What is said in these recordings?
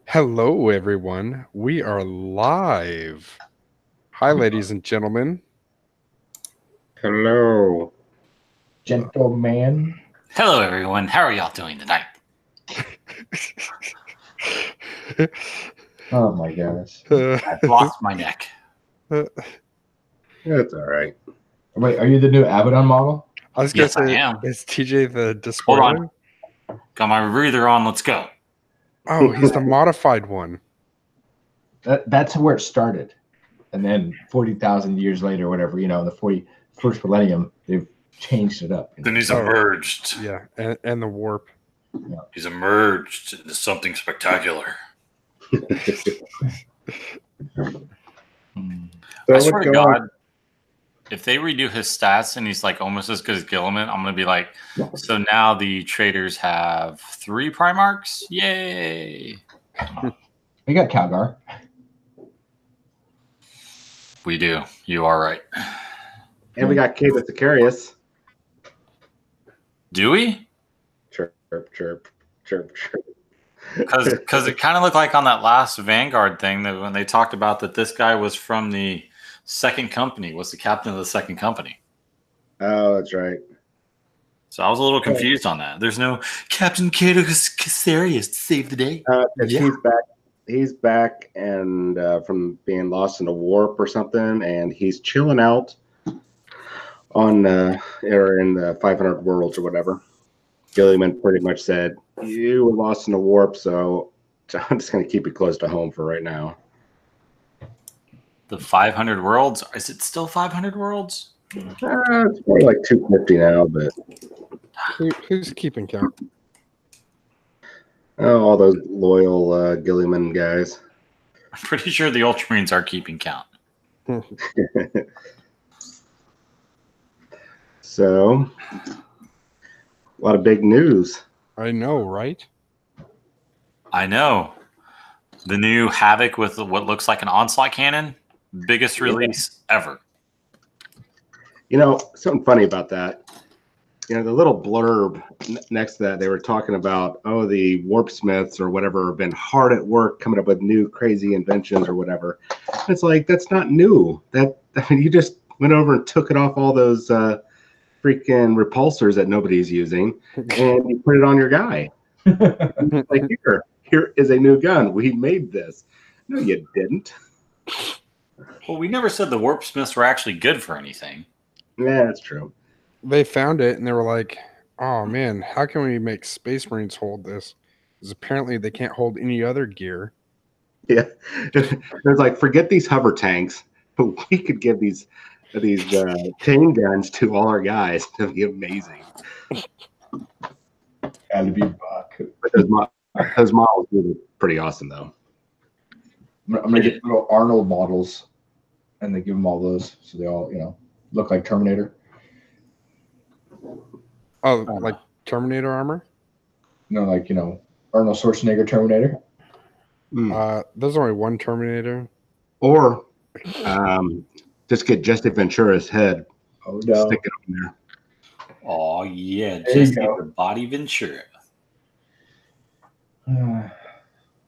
Hello, everyone. We are live. Hi, ladies and gentlemen. Hello. Gentleman. Hello, everyone. How are y'all doing tonight? Oh my gosh. I've lost my neck. That's all right. Wait, are you the new Abaddon model? I was going Yes, to say, I am. is TJ the Hold dSpoiler? on. Got my breather on. Let's go. Oh, he's the modified one. That's where it started. And then 40,000 years later, whatever, in the 41st millennium, they've changed it up. Then he's Oh. emerged. Yeah, and the warp. He's emerged into something spectacular. I swear to God, if they redo his stats and he's like almost as good as Gilliman, I'm gonna be like, so now the traders have 3 Primarchs? Yay! We got Calgar. We do. You are right. And we got Kate Sicarius. Do we? Chirp, chirp, chirp, chirp. Because it kind of looked like on that last Vanguard thing that when they talked about that this guy was from the second company, was the captain of the second company. Oh, that's right. So I was a little confused on that. There's no Captain Cato Casarius to save the day. He's back. He's back and from being lost in a warp or something, and he's chilling out on or in the 500 worlds or whatever. Gilliman pretty much said, "You were lost in a warp, so I'm just going to keep you close to home for right now." The 500 worlds? Is it still 500 worlds? It's more like 250 now, but Who's keeping count? all those loyal Gilliman guys. I'm pretty sure the Ultramarines are keeping count. So, a lot of big news. I know, right? I know. The new Havoc with what looks like an onslaught cannon. Biggest release ever. Something funny about that. The little blurb next to that, they were talking about, the warpsmiths or whatever have been hard at work coming up with new crazy inventions or whatever. It's like, that's not new. You just went over and took it off all those freaking repulsors that nobody's using, and you put it on your guy. Like, here is a new gun. We made this. No, you didn't. Well, we never said the warpsmiths were actually good for anything. Yeah, that's true. They found it and they were like, oh man, how can we make Space Marines hold this? Because apparently they can't hold any other gear. Yeah. It's like, forget these hover tanks, but we could give these chain guns to all our guys. That'd be amazing. Gotta be back. But those models are pretty awesome, though. I'm gonna get little Arnold models, and they give them all those, so they all look like Terminator. Oh, like Terminator armor? No, like Arnold Schwarzenegger Terminator. There's only one Terminator. Or just get Jesse Ventura's head. Oh no! Stick it on there. Oh yeah, There you just go. the body Ventura. Uh,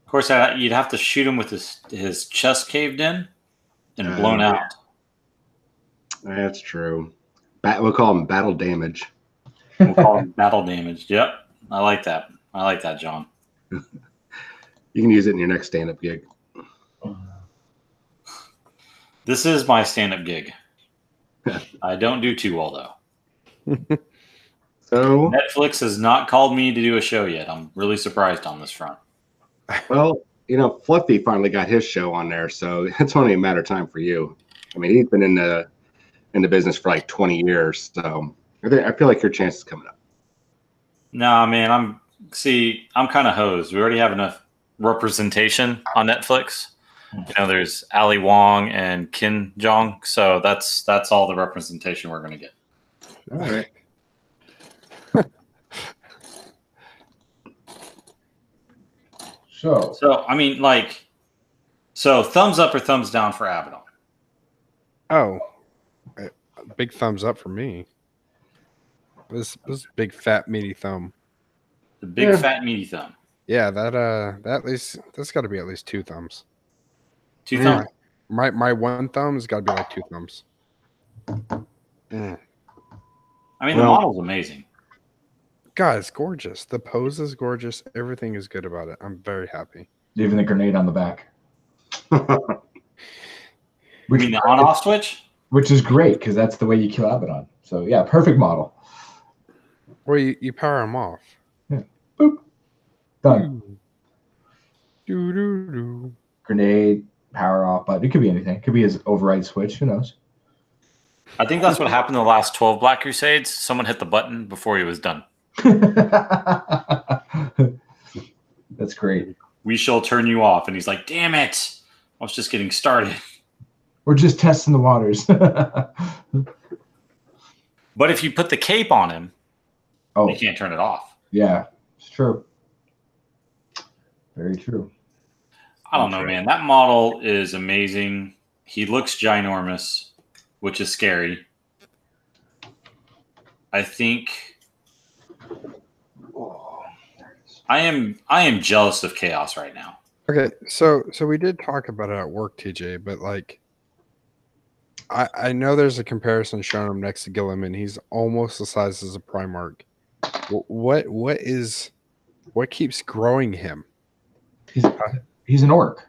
Of course, you'd have to shoot him with his chest caved in and blown out. That's true. We'll call them battle damage. We'll call him battle damage. Yep, I like that. I like that, John. You can use it in your next stand-up gig. This is my stand-up gig. I don't do too well, though. So, Netflix has not called me to do a show yet. I'm really surprised on this front. well, Fluffy finally got his show on there, so it's only a matter of time for you. I mean, he's been in the business for like 20 years, so I feel like your chance is coming up. Nah, man, I'm kind of hosed. We already have enough representation on Netflix. There's Ali Wong and Kim Jong, so that's all the representation we're going to get. All right. So I mean, thumbs up or thumbs down for Abaddon? Oh, big thumbs up for me. This big fat meaty thumb. The big fat meaty thumb. Yeah, that at least that's got to be at least 2 thumbs. 2 Yeah. thumbs. My 1 thumb's got to be like 2 thumbs. Mm. I mean, the Well- model's amazing. God, it's gorgeous. The pose is gorgeous. Everything is good about it. I'm very happy. Even the grenade on the back. You Which, mean the on-off switch? which is great because that's the way you kill Abaddon. So yeah, perfect model. Or you power them off. Boop. Done. Do, do, do. Grenade, power off button. It could be anything. It could be his override switch. Who knows? I think that's what happened in the last 12 Black Crusades. Someone hit the button before he was done. That's great. We shall turn you off. And he's like, damn it. I was just getting started. We're just testing the waters. But if you put the cape on him, Oh, you can't turn it off. yeah, it's true. Very true. I don't know, man. That model is amazing. He looks ginormous, which is scary. I think I am jealous of Chaos right now. Okay, so we did talk about it at work, TJ, but like I know there's a comparison showing him next to Gilliman. He's almost the size as a Primarch. What keeps growing him? He's an orc.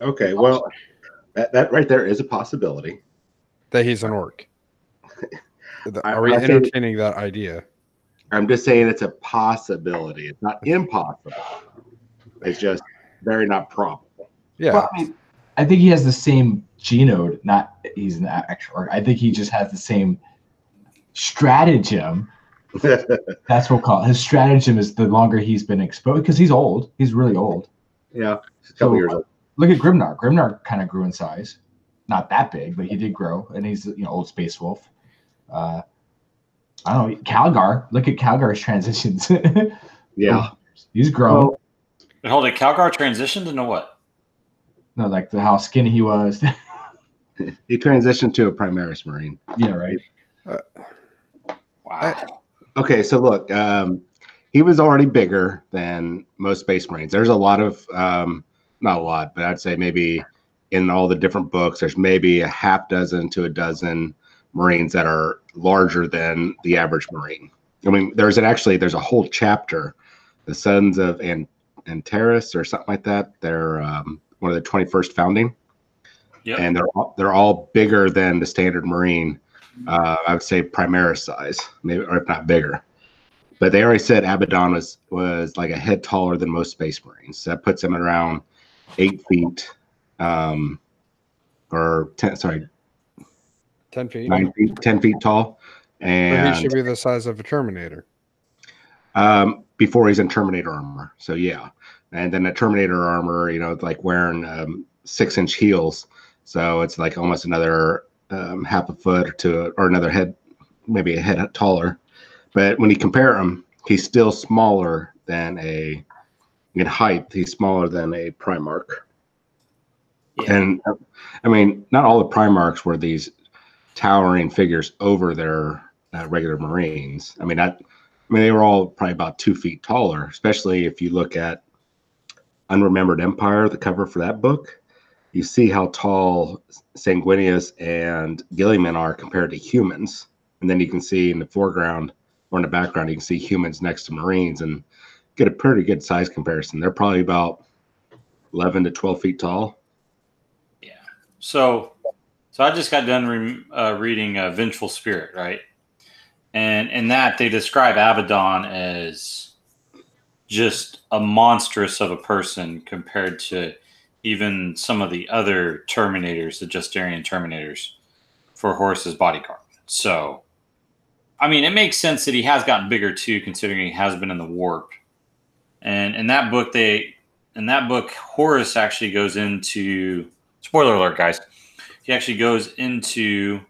Okay, well, that right there is a possibility. That he's an orc. Are we I think- entertaining that idea? I'm just saying it's a possibility. It's not impossible. It's just very not probable. Yeah. Well, I think he has the same genode. Not he's an actual orc. I think he just has the same stratagem. That's what we'll call it. His stratagem is the longer he's been exposed because he's old. He's really old. Yeah, it's a couple years old. Look at Grimnar. Grimnar kind of grew in size. Not that big, but he did grow, and he's old space wolf. I don't know. Calgar. Look at Calgar's transitions. Yeah. He's grown. But hold it, Calgar transitioned into what? No, like how skinny he was. He transitioned to a Primaris Marine. Yeah, right. Wow. Okay, so look, he was already bigger than most Space Marines. There's a lot of, not a lot, but I'd say maybe in all the different books, there's maybe a half dozen to a dozen Marines that are larger than the average Marine. I mean, there's a whole chapter, the Sons of Antares or something like that. They're one of the 21st founding, and they're all bigger than the standard Marine. I would say Primaris size, maybe, or if not bigger. But they already said Abaddon was like a head taller than most Space Marines. So that puts him at around 8 feet, or 10 feet, 9 feet, 10 feet tall. And But he should be the size of a Terminator. Before he's in Terminator armor. So yeah. And then the Terminator armor, like wearing 6-inch heels. So it's like almost another half a foot or another head, maybe a head taller. But when you compare him, he's still smaller than in height, he's smaller than a Primarch. Yeah. And I mean, not all the Primarchs were these towering figures over their regular Marines. I mean, they were all probably about 2 feet taller, especially if you look at Unremembered Empire, the cover for that book. You see how tall Sanguinius and Gilliman are compared to humans. And then you can see in the foreground or in the background, you can see humans next to Marines and get a pretty good size comparison. They're probably about 11 to 12 feet tall. Yeah. So I just got done reading Vengeful Spirit, right? And in that, they describe Abaddon as just a monstrous of a person compared to even some of the other Terminators, the Justinian Terminators, for Horus's bodyguard. So, I mean, it makes sense that he has gotten bigger too, considering he has been in the warp. And in that book, Horus actually goes into, spoiler alert, guys, he actually goes into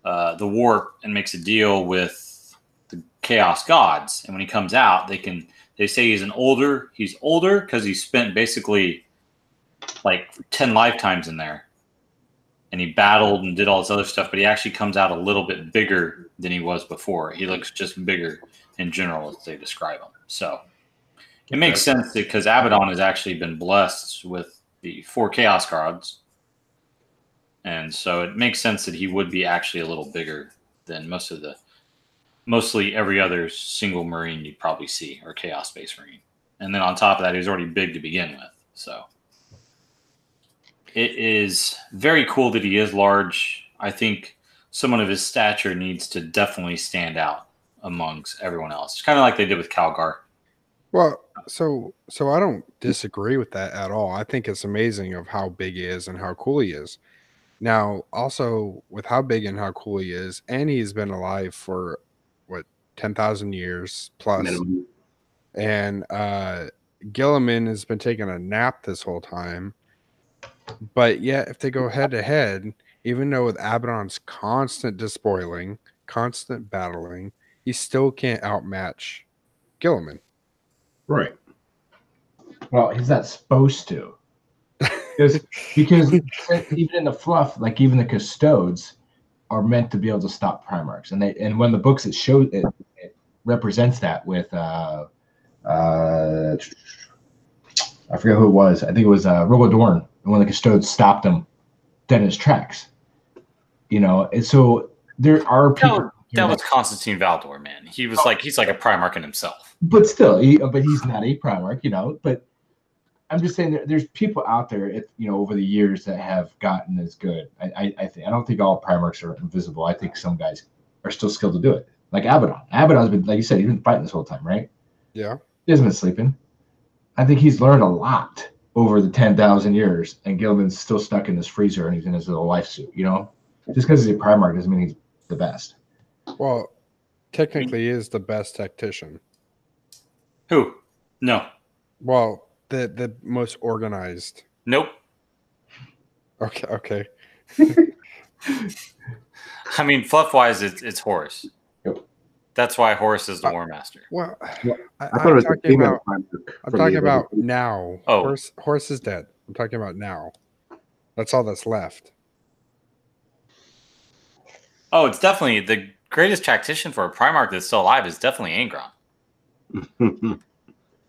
the warp and makes a deal with the Chaos Gods. And when he comes out, they say he's older because he spent basically like 10 lifetimes in there. And he battled and did all this other stuff, but he actually comes out a little bit bigger than he was before. He looks just bigger in general as they describe him. So, It makes sense because Abaddon has actually been blessed with the 4 Chaos cards. And so it makes sense that he would be actually a little bigger than mostly every other single Marine you'd probably see, or Chaos-based Marine. And then on top of that, he was already big to begin with. So it is very cool that he is large. I think someone of his stature needs to definitely stand out amongst everyone else. It's kind of like they did with Calgar. Well, so I don't disagree with that at all. I think it's amazing of how big he is and how cool he is. Now, also with how big and how cool he is, and he's been alive for what 10,000 years plus, Minimum. and Gilliman has been taking a nap this whole time. But yet, if they go head to head, even though with Abaddon's constant despoiling, constant battling, he still can't outmatch Gilliman. Right. Well, he's not supposed to. Because even in the fluff, like even the custodes are meant to be able to stop Primarchs, and when the books it represents that with I forget who it was. I think it was Rogodorn, and when the custodes stopped him dead in his tracks. And so there are people. That was Constantine Valdor, man. He's like a Primarch in himself. But still, but he's not a Primarch, But I'm just saying there's people out there, over the years that have gotten as good. I don't think all Primarchs are invisible. I think some guys are still skilled to do it. Like Abaddon. Abaddon's been, like you said, he's been fighting this whole time, right? Yeah. He hasn't been sleeping. I think he's learned a lot over the 10,000 years, and Gilman's still stuck in this freezer and he's in his little life suit, Just because he's a Primarch doesn't mean he's the best. Well, technically, he is the best tactician. Who? No. Well, the most organized. Nope. Okay. I mean, fluff-wise, it's Horus. Yep. That's why Horus is the War Master. Well, I thought it was I'm talking about now. Oh. Horus is dead. I'm talking about now. That's all that's left. Oh, it's definitely the greatest tactician for a Primarch that's still alive is definitely Angron.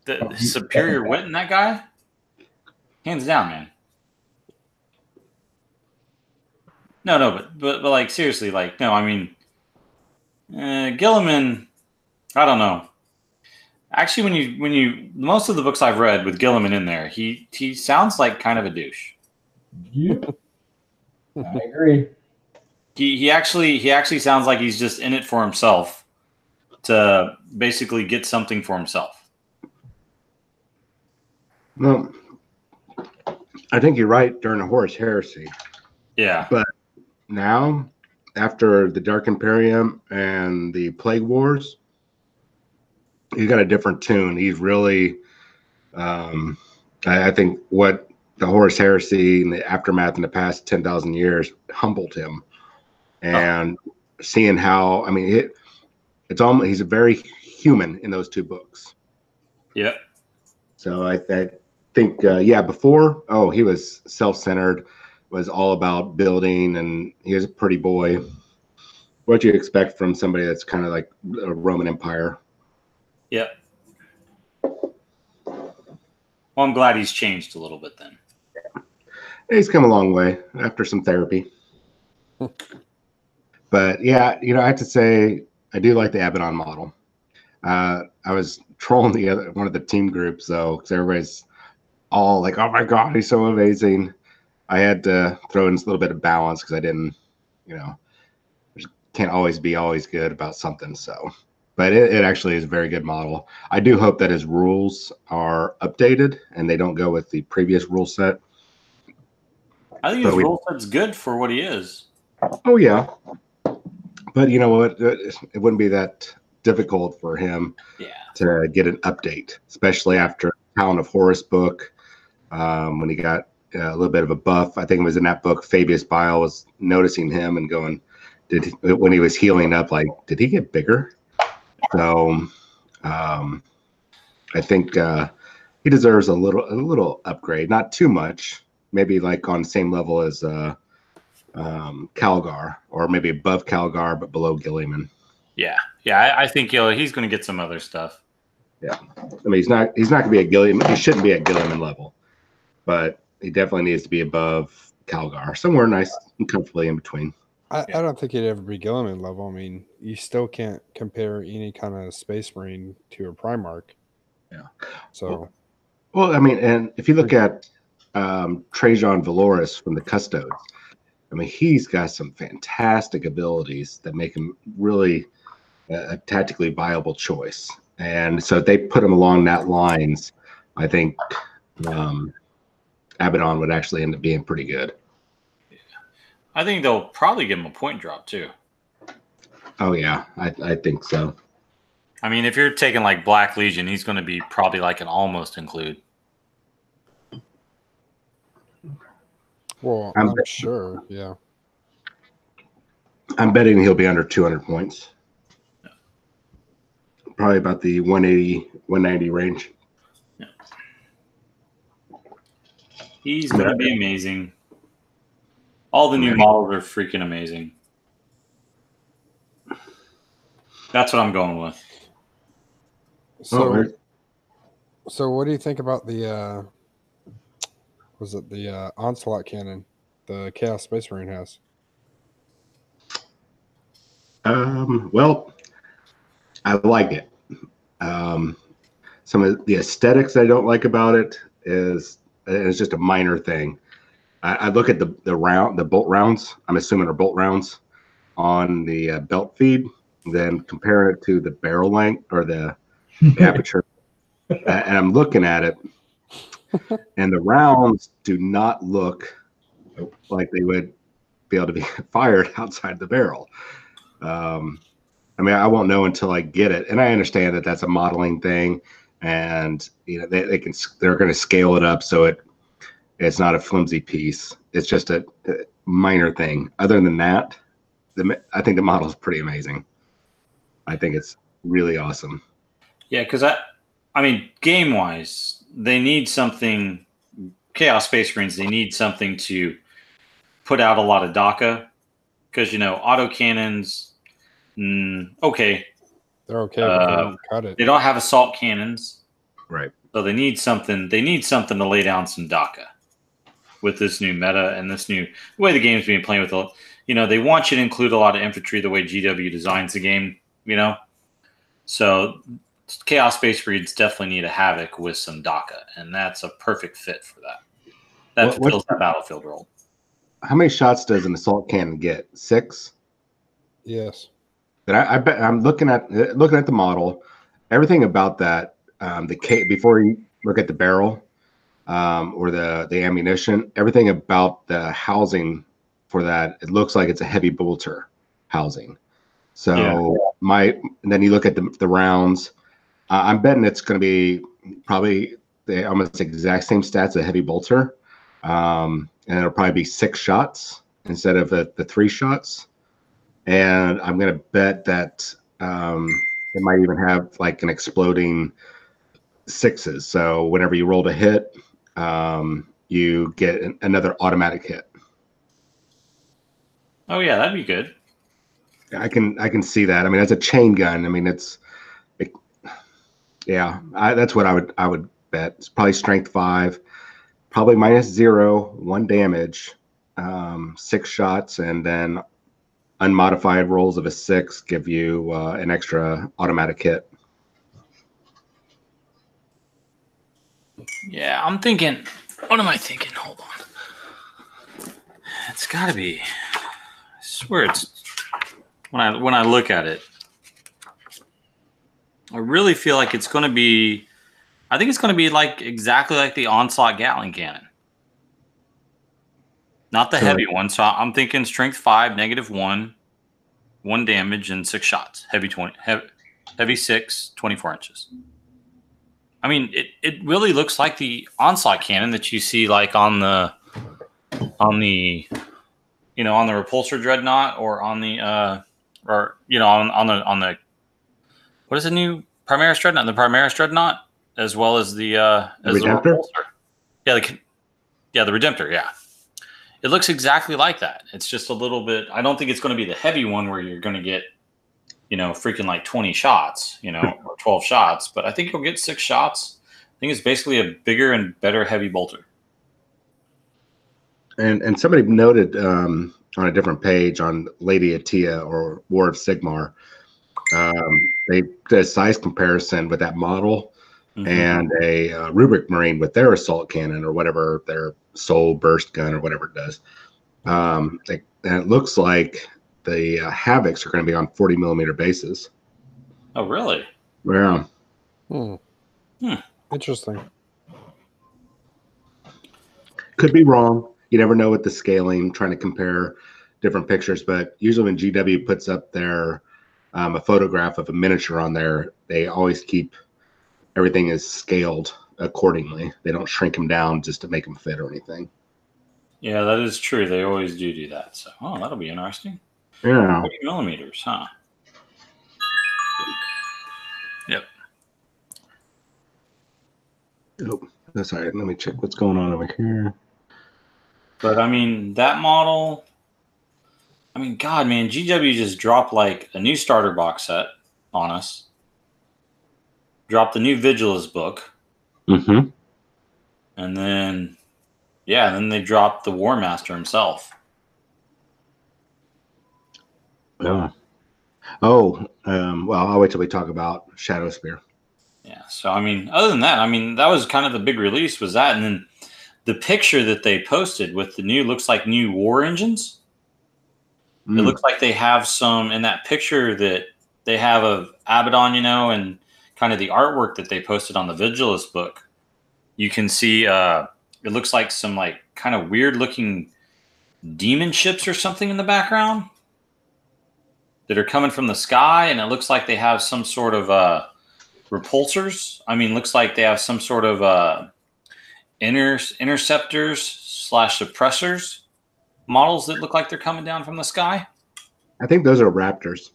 The superior wit in that guy, hands down, man. No, but like seriously, like no, I mean, Gilliman, I don't know. Actually, when you most of the books I've read with Gilliman in there, he sounds like kind of a douche. Yeah, I agree. He actually sounds like he's just in it for himself to basically get something for himself. Well, I think you're right during the Horus Heresy. Yeah. But now, after the Dark Imperium and the Plague Wars, he's got a different tune. He's really, I think what the Horus Heresy and the aftermath in the past 10,000 years humbled him. And seeing how, I mean, it's almost, he's a very human in those 2 books. Yeah. So I think, before, he was self-centered, was all about building, and he was a pretty boy. What do you expect from somebody that's kind of like a Roman Empire? Yeah. Well, I'm glad he's changed a little bit then. He's come a long way after some therapy. But yeah, I have to say, I do like the Abaddon model. I was trolling one of the team groups though, because everybody's all like, "Oh my God, he's so amazing." I had to throw in a little bit of balance because I didn't, can't always be good about something. So, but it actually is a very good model. I do hope that his rules are updated and they don't go with the previous rule set. I think his rule set's good for what he is. Oh yeah. But you know what? It wouldn't be that difficult for him to get an update, especially after Town of Horus book, when he got a little bit of a buff. I think it was in that book, Fabius Bile was noticing him and going, when he was healing up, like, did he get bigger? So I think he deserves a little upgrade, not too much, maybe like on the same level as Calgar, or maybe above Calgar but below Gilliman. Yeah, I think he's going to get some other stuff. Yeah, I mean he's not going to be a Gilliam. He shouldn't be at Gilliman level, but he definitely needs to be above Calgar, somewhere nice and comfortably in between. I don't think he'd ever be Gilliman level. I mean, you still can't compare any kind of Space Marine to a Primarch. Yeah. So. Well, I mean, and if you look at Trajan Valoris from the Custodes, I mean, he's got some fantastic abilities that make him really a tactically viable choice. And so if they put him along that lines, I think Abaddon would actually end up being pretty good. I think they'll probably give him a point drop too. Oh yeah, I think so. I mean, if you're taking like Black Legion, he's going to be probably like an almost include. Well, I'm sure, yeah. I'm betting he'll be under 200 points. Yeah. Probably about the 180, 190 range. Yeah. He's going to be amazing. All the new models are freaking amazing. That's what I'm going with. So what do you think about the the Onslaught cannon the Chaos Space Marine has? Well, I like it. Some of the aesthetics I don't like about it is just a minor thing. I look at the bolt rounds. I'm assuming are bolt rounds on the belt feed. Then compare it to the barrel length or the aperture, and I'm looking at it, and the rounds do not look like they would be able to be fired outside the barrel. I mean, I won't know until I get it, and I understand that that's a modeling thing, and you know they're going to scale it up so it's not a flimsy piece. It's just a minor thing. Other than that, I think the model is pretty amazing. I think it's really awesome. Yeah, because I mean, game wise, they need something. Chaos Space Marines, they need something to put out a lot of DACA, because you know autocannons. Okay, they're okay, but they don't cut it. They don't have assault cannons, right? So they need something. They need something to lay down some DACA with this new meta and this new the way the game's being played with. You know, they want you to include a lot of infantry the way GW designs the game. You know, so Chaos Space Marines definitely need a Havoc with some DACA, and that's a perfect fit for that. That fills that battlefield role. How many shots does an assault cannon get? 6? Yes. But I bet I'm looking at the model. Everything about that, before you look at the barrel or the ammunition, everything about the housing for that, it looks like it's a heavy bolter housing. So and then you look at the rounds. I'm betting it's going to be probably the almost exact same stats, a heavy bolter, and it'll probably be 6 shots instead of the 3 shots. And I'm going to bet that it might even have like an exploding 6s. So whenever you roll to hit, you get another automatic hit. Oh yeah, that'd be good. I can see that. I mean, that's a chain gun. I mean, that's what I would bet. It's probably strength 5, probably -0, 1 damage, 6 shots, and then unmodified rolls of a 6 give you an extra automatic hit. Yeah, I'm thinking. What am I thinking? Hold on. It's got to be. I swear it's. When I look at it, I really feel like it's going to be. I think it's going to be like exactly like the Onslaught Gatling cannon, not the heavy one. So I'm thinking strength 5, -1, 1 damage, and 6 shots. Heavy 6, 24 inches. I mean, it really looks like the Onslaught cannon that you see like on the Repulsor Dreadnought or on the on the what is the new Primaris Dreadnought? The Primaris Dreadnought, as well as the Redemptor. The Redemptor. Yeah, it looks exactly like that. It's just a little bit. I don't think it's going to be the heavy one where you're going to get freaking like 20 shots, or 12 shots, but I think you'll get 6 shots. I think it's basically a bigger and better heavy bolter. And somebody noted on a different page on Lady Atia or War of Sigmar, they did a size comparison with that model and a Rubric Marine with their assault cannon or whatever, their soul burst gun or whatever it does. And it looks like the Havocs are going to be on 40 millimeter bases. Oh, really? Yeah. Interesting. Could be wrong. You never know with the scaling, trying to compare different pictures. But usually when GW puts up their a photograph of a miniature on there, they always keep everything is scaled accordingly. They don't shrink them down just to make them fit or anything. Yeah, that is true. They always do that. So, that'll be interesting. Yeah. 40 millimeters, huh? Yep. Oh, that's all right. Let me check what's going on over here. But I mean, that model. I mean, God, man, GW just dropped like a new starter box set on us. Dropped the new Vigilus book. Mm-hmm. And then, then they dropped the War Master himself. Yeah. Oh, well, I'll wait till we talk about Shadow Spear. Yeah. So, I mean, other than that, that was kind of the big release was that. And then the picture that they posted with the looks like new war engines. It looks like they have some in that picture that they have of Abaddon, and kind of the artwork that they posted on the Vigilus book. You can see it looks like some like kind of weird looking demon ships or something in the background that are coming from the sky. And it looks like they have some sort of repulsors. Looks like they have some sort of interceptors / suppressors models that look like they're coming down from the sky. I think those are Raptors.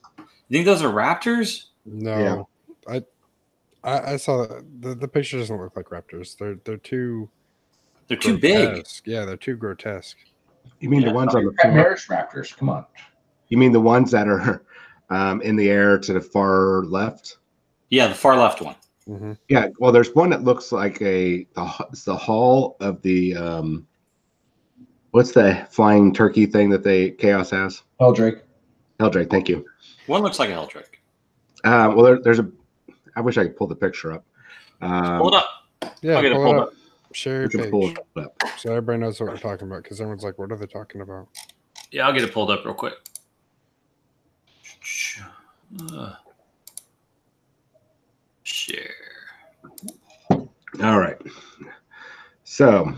You think those are Raptors? No. Yeah. I saw the picture doesn't look like Raptors. They're too big. Yeah, they're too grotesque. You mean the ones on the Chimerous Raptors? Come on. You mean the ones that are in the air to the far left? Yeah, the far left one. Mm-hmm. Yeah, well, there's one that looks like it's the hull of the what's the flying turkey thing that Chaos has? Heldrake. Heldrake, thank you. One looks like a Heldrake. Well, there's a. I wish I could pull the picture up. Pull it up. Yeah, I'll get it pull pulled it up. up. Share your page. Pull it up. So everybody knows what we're talking about, because everyone's like, what are they talking about? Yeah, I'll get it pulled up real quick. Share. All right. So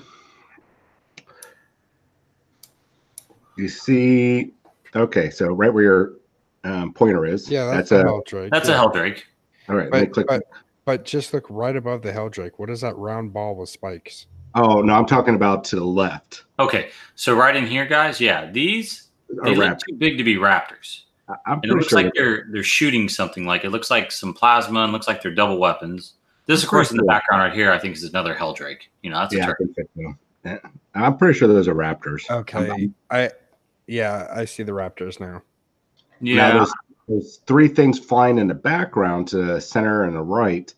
you see, okay, so right where your pointer is. Yeah, that's a Heldrake. That's a Heldrake. All right, let me click. But just look right above the Heldrake. What is that round ball with spikes? Oh, no, I'm talking about to the left. Okay, so right in here, guys, these they look too big to be Raptors. And it looks like they're shooting something. Like it looks like some plasma and looks like they're double weapons. This, of course, in the background right here, I think is another Heldrake. That's a turret. I'm pretty sure those are Raptors. Okay, I see the Raptors now. Yeah, now there's 3 things flying in the background to the center and the right.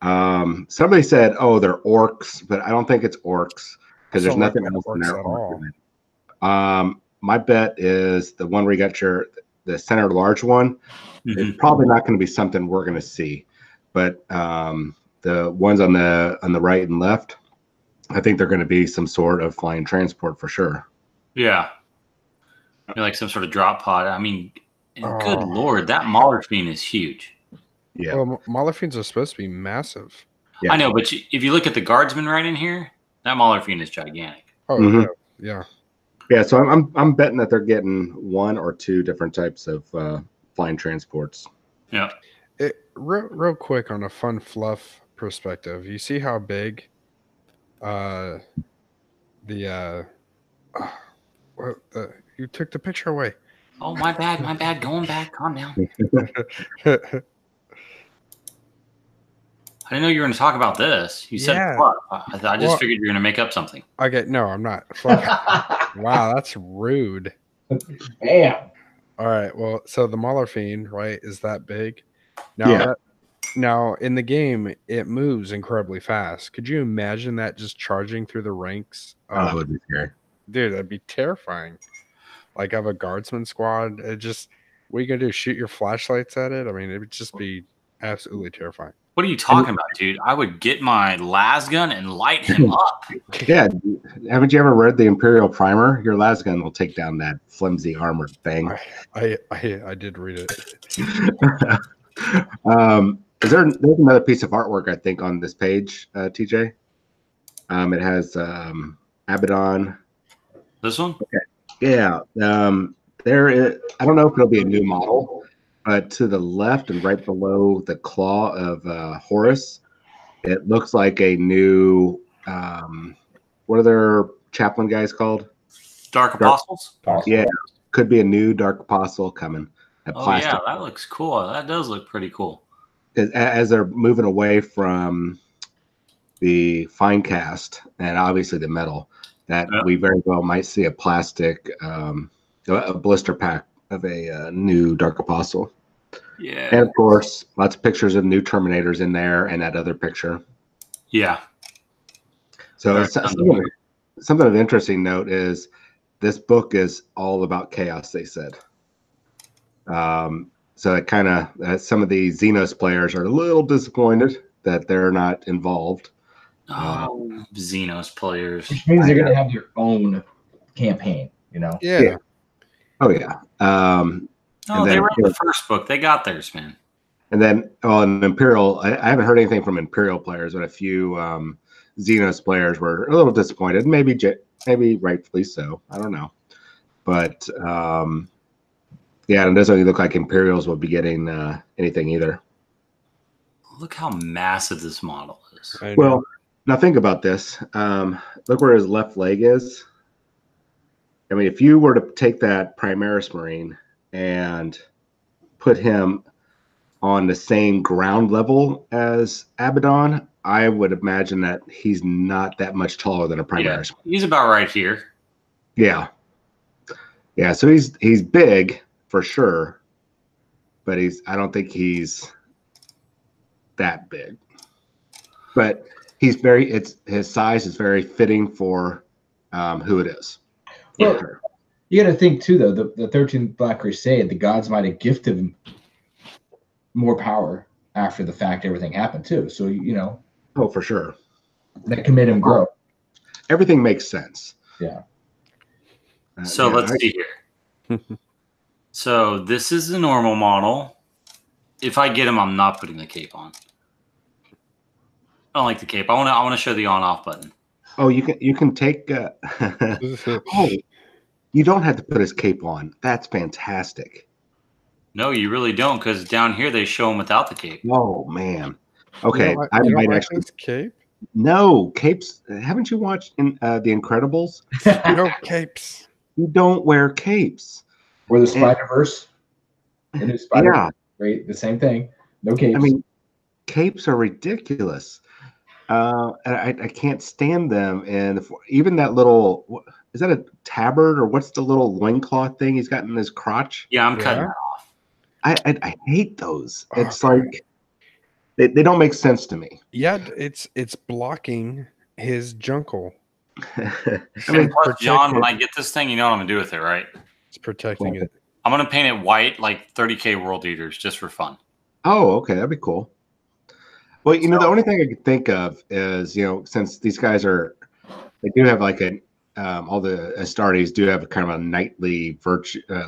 Somebody said, "Oh, they're orcs," but I don't think it's orcs because there's nothing else in there. My bet is the one where you got the center large one. Mm-hmm. It's probably not going to be something we're going to see, but the ones on the right and left, I think they're going to be some sort of flying transport for sure. Yeah, like some sort of drop pod. Good Lord, that Mauler Fiend is huge. Yeah, well, Mauler Fiends are supposed to be massive. Yeah. I know, but if you look at the guardsman right in here, that Mauler Fiend is gigantic. Oh, yeah. Yeah, so I'm betting that they're getting 1 or 2 different types of flying transports. Yeah. Real quick on a fun fluff perspective, you see how big you took the picture away. Oh, my bad. Going back. Calm down. I didn't know you were going to talk about this. You said fluff. I just figured you were going to make up something. Okay, no, I'm not. Wow, that's rude. Damn. All right. Well, so the Mauler Fiend, right, is that big. Now, Yeah. now in the game, it moves incredibly fast. Could you imagine that just charging through the ranks? Oh, that would be scary. Dude, that'd be terrifying. Like, of a guardsman squad, it just, what are you gonna do? Shoot your flashlights at it? I mean, it would just be absolutely terrifying. What are you talking about, dude? I would get my las gun and light him up. Yeah. Haven't you ever read the Imperial Primer? Your lasgun will take down that flimsy armored thing. I did read it. There's another piece of artwork, I think, on this page, TJ. It has Abaddon. This one? Okay. Yeah. There is, I don't know if it'll be a new model, but to the left and right below the claw of Horus, it looks like a new what are their chaplain guys called? Dark Apostles? Yeah. Could be a new Dark Apostle coming. Oh, yeah, that looks cool. That does look pretty cool. As they're moving away from the fine cast and obviously the metal, that we very well might see a plastic, a blister pack of a new Dark Apostle. Yeah. And of course, lots of pictures of new Terminators in there and that other picture. Yeah. So something of interesting note is this book is all about chaos, they said. So it kind of, some of the Xenos players are a little disappointed that they're not involved. Xenos players. Which means they're going to have their own campaign, you know? Yeah. Oh, yeah. They were in the first book. They got theirs, man. And then on Imperial, I haven't heard anything from Imperial players, but a few Xenos players were a little disappointed. Maybe rightfully so. I don't know. But yeah, it doesn't really look like Imperials will be getting anything either. Look how massive this model is. Well, now think about this. Look where his left leg is. I mean, if you were to take that Primaris Marine and put him on the same ground level as Abaddon, I would imagine that he's not that much taller than a Primaris. Yeah, he's about right here. Yeah. Yeah, so he's big for sure, but I don't think he's that big. But he's his size is very fitting for who it is. Well, you got to think too, though, the 13th Black Crusade, the gods might have gifted him more power after the fact everything happened too. So, you know. Oh, for sure. That can make him grow. Everything makes sense. Yeah. So let's see here. So this is the normal model. If I get him, I'm not putting the cape on. I don't like the cape. I want to show the on-off button. Oh, you can take. Oh, you don't have to put his cape on. That's fantastic. No, you really don't, because down here they show him without the cape. Oh man. Okay, you I don't might like actually. this cape? No capes. Haven't you watched The Incredibles? No capes. You don't wear capes. Or the Spider-Verse. The new Spider, Yeah. right? The same thing. No capes. I mean, capes are ridiculous. And I can't stand them. And even that little, is that a tabard or what's the little loincloth thing he's got in his crotch? Yeah, I'm cutting that off. I hate those. It's like they don't make sense to me. Yeah, it's blocking his jungle. I mean, plus, John, when I get this thing, you know what I'm gonna do with it, right? It's protecting it. I'm gonna paint it white, like 30K World Eaters, just for fun. Oh, okay, that'd be cool. Well, you know, the only thing I could think of is, you know, since these guys they do have like all the Astartes do have a kind of a knightly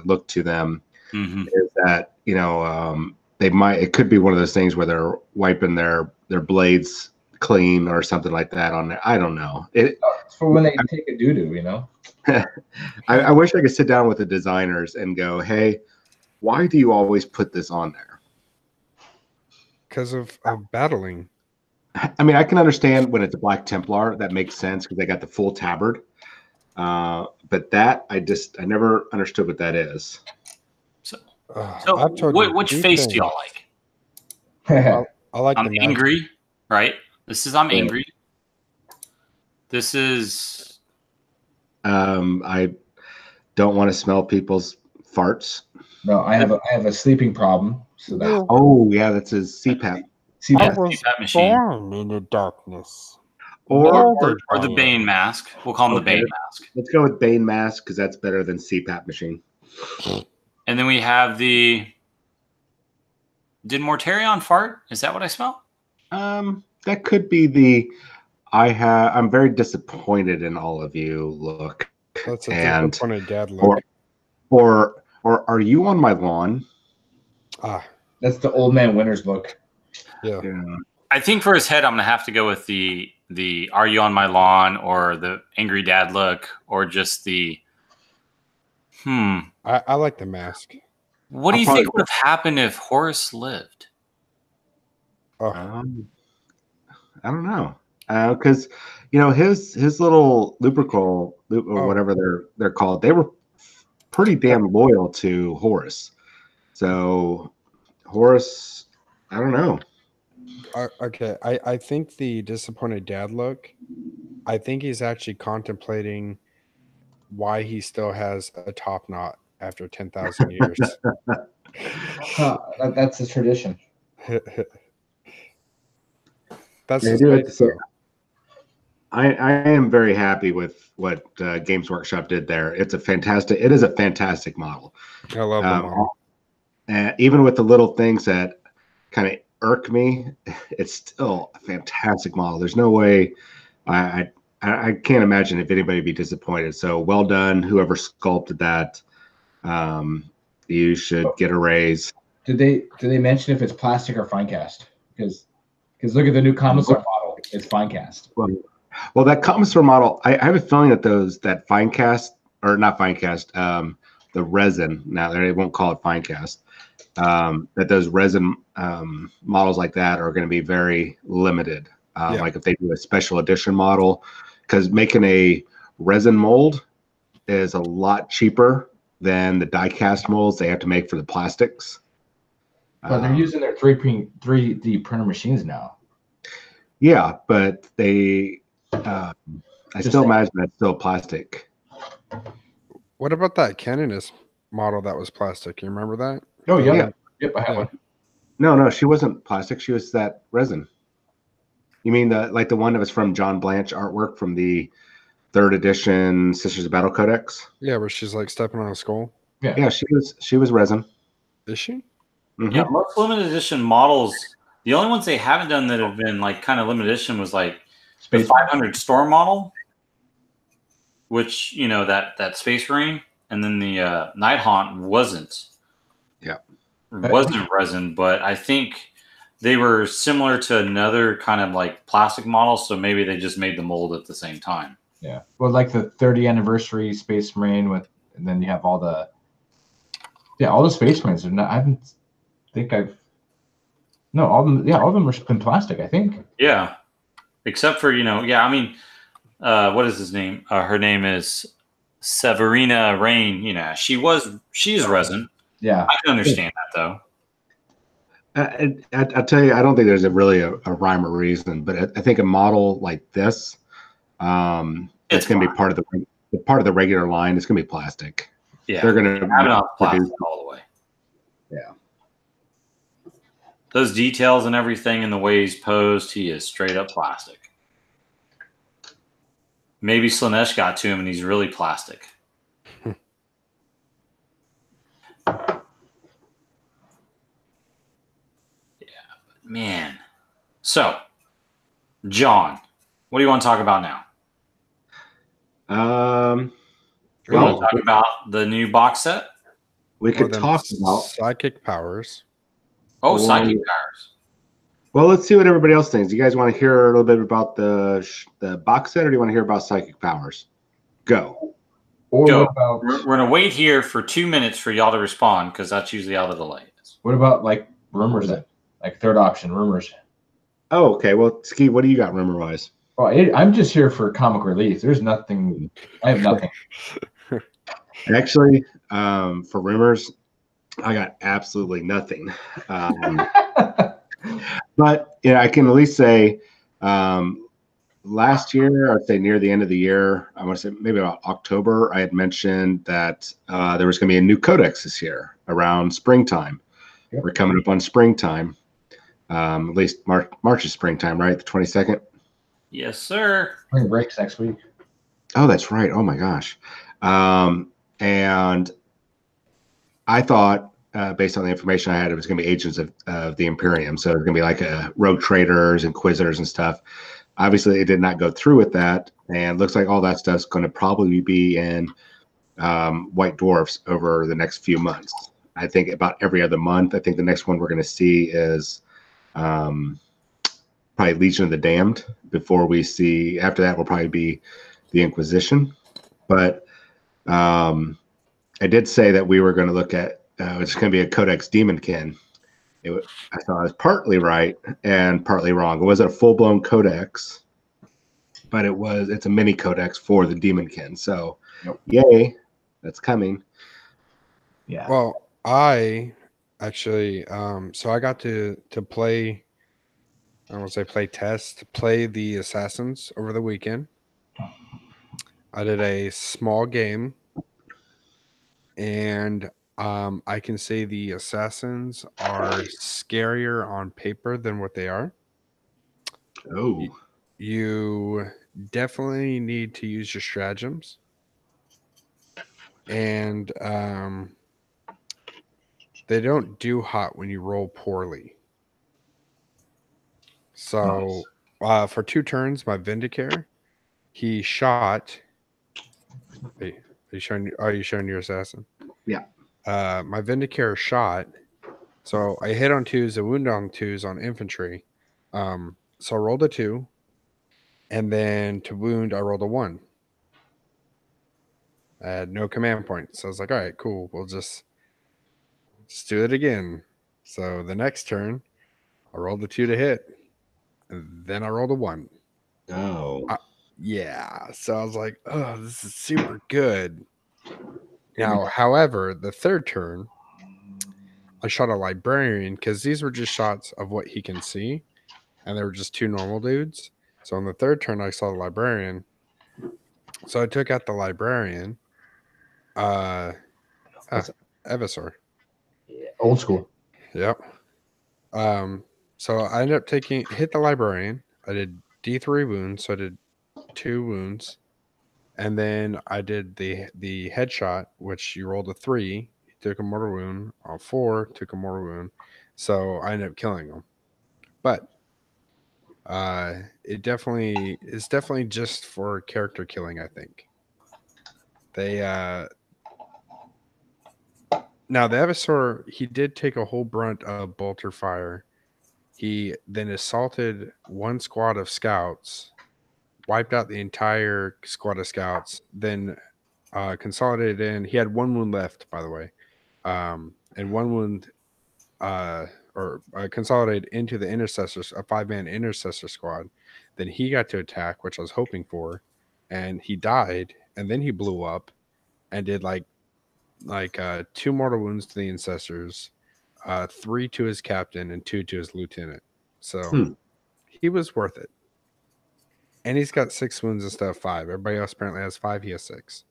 look to them. Mm-hmm. Is that, you know, it could be one of those things where they're wiping their blades clean or something like that on there. I don't know. It's for when they take a doo-doo, you know? I wish I could sit down with the designers and go, hey, why do you always put this on there? Because of battling. I mean, I can understand when it's a Black Templar. That makes sense because they got the full tabard. But that, I never understood what that is. So I've told you which face do y'all like? I like I'm angry, right? I'm angry. This is... I don't want to smell people's farts. No, I have a sleeping problem. So that Oh yeah, that's his CPAP. I CPAP. was CPAP machine. born in the darkness. Or Or the Bane mask. We'll call him the Okay. Bane mask. let's go with Bane mask because that's better than CPAP machine. And then we have the. Did Mortarion fart? Is that what I smell? That could be the I'm very disappointed in all of you look. That's a And- disappointed dad look. Or are you on my lawn? That's the old man winner's look. Yeah. I think for his head, I'm gonna have to go with the "Are you on my lawn?" or the angry dad look, or just the I like the mask. What do I'll you probably- think would have happened if Horus lived? Oh, I don't know, because his little lupercal or whatever they're called, they were pretty damn loyal to Horus. So Horus, I don't know. okay. I think the disappointed dad look, I think he's actually contemplating why he still has a top knot after 10,000 years. That's a tradition. That's I his do have face, to say, though. I am very happy with what Games Workshop did there. It is a fantastic model. I love the model. And even with the little things that kind of irk me, it's still a fantastic model. There's no way I can't imagine if anybody would be disappointed. So well done, whoever sculpted that. You should get a raise. Did they mention if it's plastic or fine cast? Because look at the new Commissar model. It's fine cast. Well, that Commissar model, I have a feeling that fine cast, or not fine cast, the resin, now they won't call it fine cast, that those resin models like that are going to be very limited. Like if they do a special edition model, because making a resin mold is a lot cheaper than the die cast molds they have to make for the plastics. But they're using their 3D printer machines now. Yeah, but I still imagine that's still plastic. What about that Canonist model that was plastic? You remember that? Oh, yeah. Yeah. Yep, I have one. No, she wasn't plastic. She was that resin. You mean the one that was from John Blanche artwork from the 3rd edition Sisters of Battle Codex? Yeah, where she's like stepping on a skull. Yeah, she was resin. Is she? Mm-hmm. Yeah, most limited edition models. The only ones they haven't done that have been like kind of limited edition was like the 500 Storm model, which that Space Marine, and then the Night Haunt wasn't. Yeah, wasn't resin, but I think they were similar to another kind of like plastic model, so maybe they just made the mold at the same time. Yeah, well, like the 30th anniversary Space Marine and then you have all the Space Marines. All of them are been plastic, I think. Yeah, except for what is his name? Her name is Severina Rain. She's resin. Yeah, I can understand that though. I'll tell you, I don't think there's really a rhyme or reason, but I think a model like this, it's going to be part of the regular line. It's going to be plastic. Yeah, they're going to have it on plastic all the way. Yeah, those details and everything and the way he's posed, he is straight up plastic. Maybe Slanesh got to him and he's really plastic. Man. So, John, what do you want to talk about now? We want to talk about the new box set? We could talk about psychic powers. Oh, psychic powers. Well, let's see what everybody else thinks. You guys want to hear a little bit about the box set, or do you want to hear about psychic powers? Go. We're going to wait here for 2 minutes for y'all to respond, because that's usually how the delay is. What about like rumors then? Like third option, rumors. Oh, okay. Well, Ski, what do you got rumor-wise? Well, I'm just here for comic relief. There's nothing. I have nothing. Actually, for rumors, I got absolutely nothing. But I can at least say, last year, I'd say near the end of the year, I want to say maybe about October, I had mentioned that there was going to be a new codex this year around springtime. Yep. We're coming up on springtime, at least March is springtime, right? The 22nd. Yes, sir. Spring breaks next week. Oh, that's right. Oh my gosh. And I thought, based on the information I had, it was going to be agents of the Imperium. So it's going to be like rogue traders, inquisitors, and stuff. Obviously, it did not go through with that, and looks like all that stuff's going to probably be in White Dwarfs over the next few months. I think about every other month. I think the next one we're going to see is probably Legion of the Damned. Before we see, after that will probably be the Inquisition. But I did say that we were going to look at it's going to be a Codex Demonkin. I thought I was partly right and partly wrong. It wasn't a full-blown codex, but it's a mini codex for the Demonkin. So, Yay, that's coming. Yeah. Well, I actually, so I got to play. I don't want to say play the Assassins over the weekend. I did a small game, and I can say the Assassins are scarier on paper than what they are. Oh, You definitely need to use your stratagems, and they don't do hot when you roll poorly. So for 2 turns, my Vindicare, he shot. Are you showing your assassin? Yeah. My Vindicare shot. So I hit on 2s, a wound on 2s on infantry. So I rolled a 2, and then to wound, I rolled a 1. I had no command point. So I was like, all right, cool. We'll just do it again. So the next turn, I rolled a 2 to hit, and then I rolled a 1. oh, Yeah. So I was like, oh, this is super good. Now, however, the third turn, I shot a librarian because these were just shots of what he can see, and they were just 2 normal dudes. So on the third turn, I saw the librarian. So I took out the librarian. Evisor. Yeah, old school. Yep. So I ended up hit the librarian. I did D3 wounds, so I did 2 wounds. And then I did the headshot, which you rolled a 3, he took a mortal wound. On 4, took a mortal wound. So I ended up killing him. But it's definitely just for character killing, I think. They now the Evisor, he did take a whole brunt of bolter fire. He then assaulted 1 squad of scouts, wiped out the entire squad of scouts, then consolidated in. He had 1 wound left, by the way, and 1 wound consolidated into the intercessors, a 5-man intercessor squad. Then he got to attack, which I was hoping for, and he died. And then he blew up and did like 2 mortal wounds to the intercessors, 3 to his captain, and 2 to his lieutenant. So he was worth it. And he's got 6 wounds instead of 5. Everybody else apparently has 5. He has 6.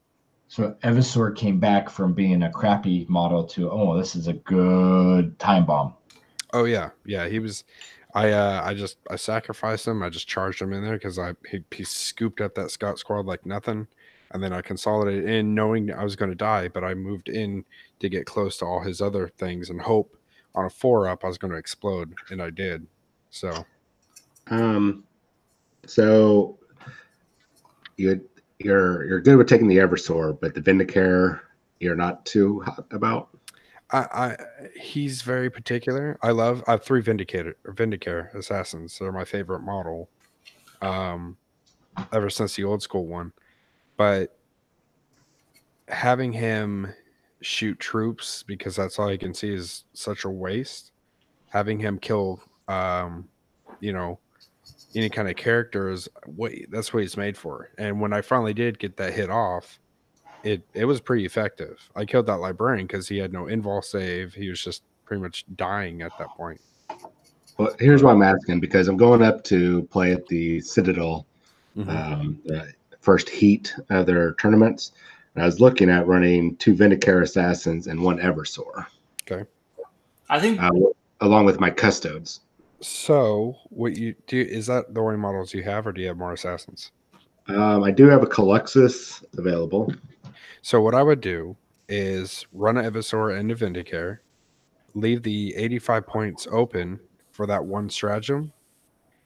So Evisor came back from being a crappy model to, this is a good time bomb. Oh yeah, yeah. He was. I sacrificed him. I just charged him in there because he scooped up that scout squad like nothing, and then I consolidated in, knowing I was going to die. But I moved in to get close to all his other things and hope on a 4-up I was going to explode, and I did. So, so you're good with taking the Eversor, but the Vindicare you're not too hot about. He's very particular. I have 3 Vindicare assassins. They're my favorite model, ever since the old school one. But having him shoot troops, because that's all he can see, is such a waste. Having him kill, any kind of character that's what he's made for. And when I finally did get that hit off, it was pretty effective. I killed that librarian because he had no invul save. He was just pretty much dying at that point. Well, here's why I'm asking, because I'm going up to play at the Citadel the first heat of their tournaments. And I was looking at running 2 Vindicare Assassins and 1 Eversor. Okay. I think along with my Custodes. So what you do, is that the only models you have, or do you have more assassins? I do have a Calyxus available. So what I would do is run an Eversor and a Vindicare, leave the 85 points open for that one stratagem.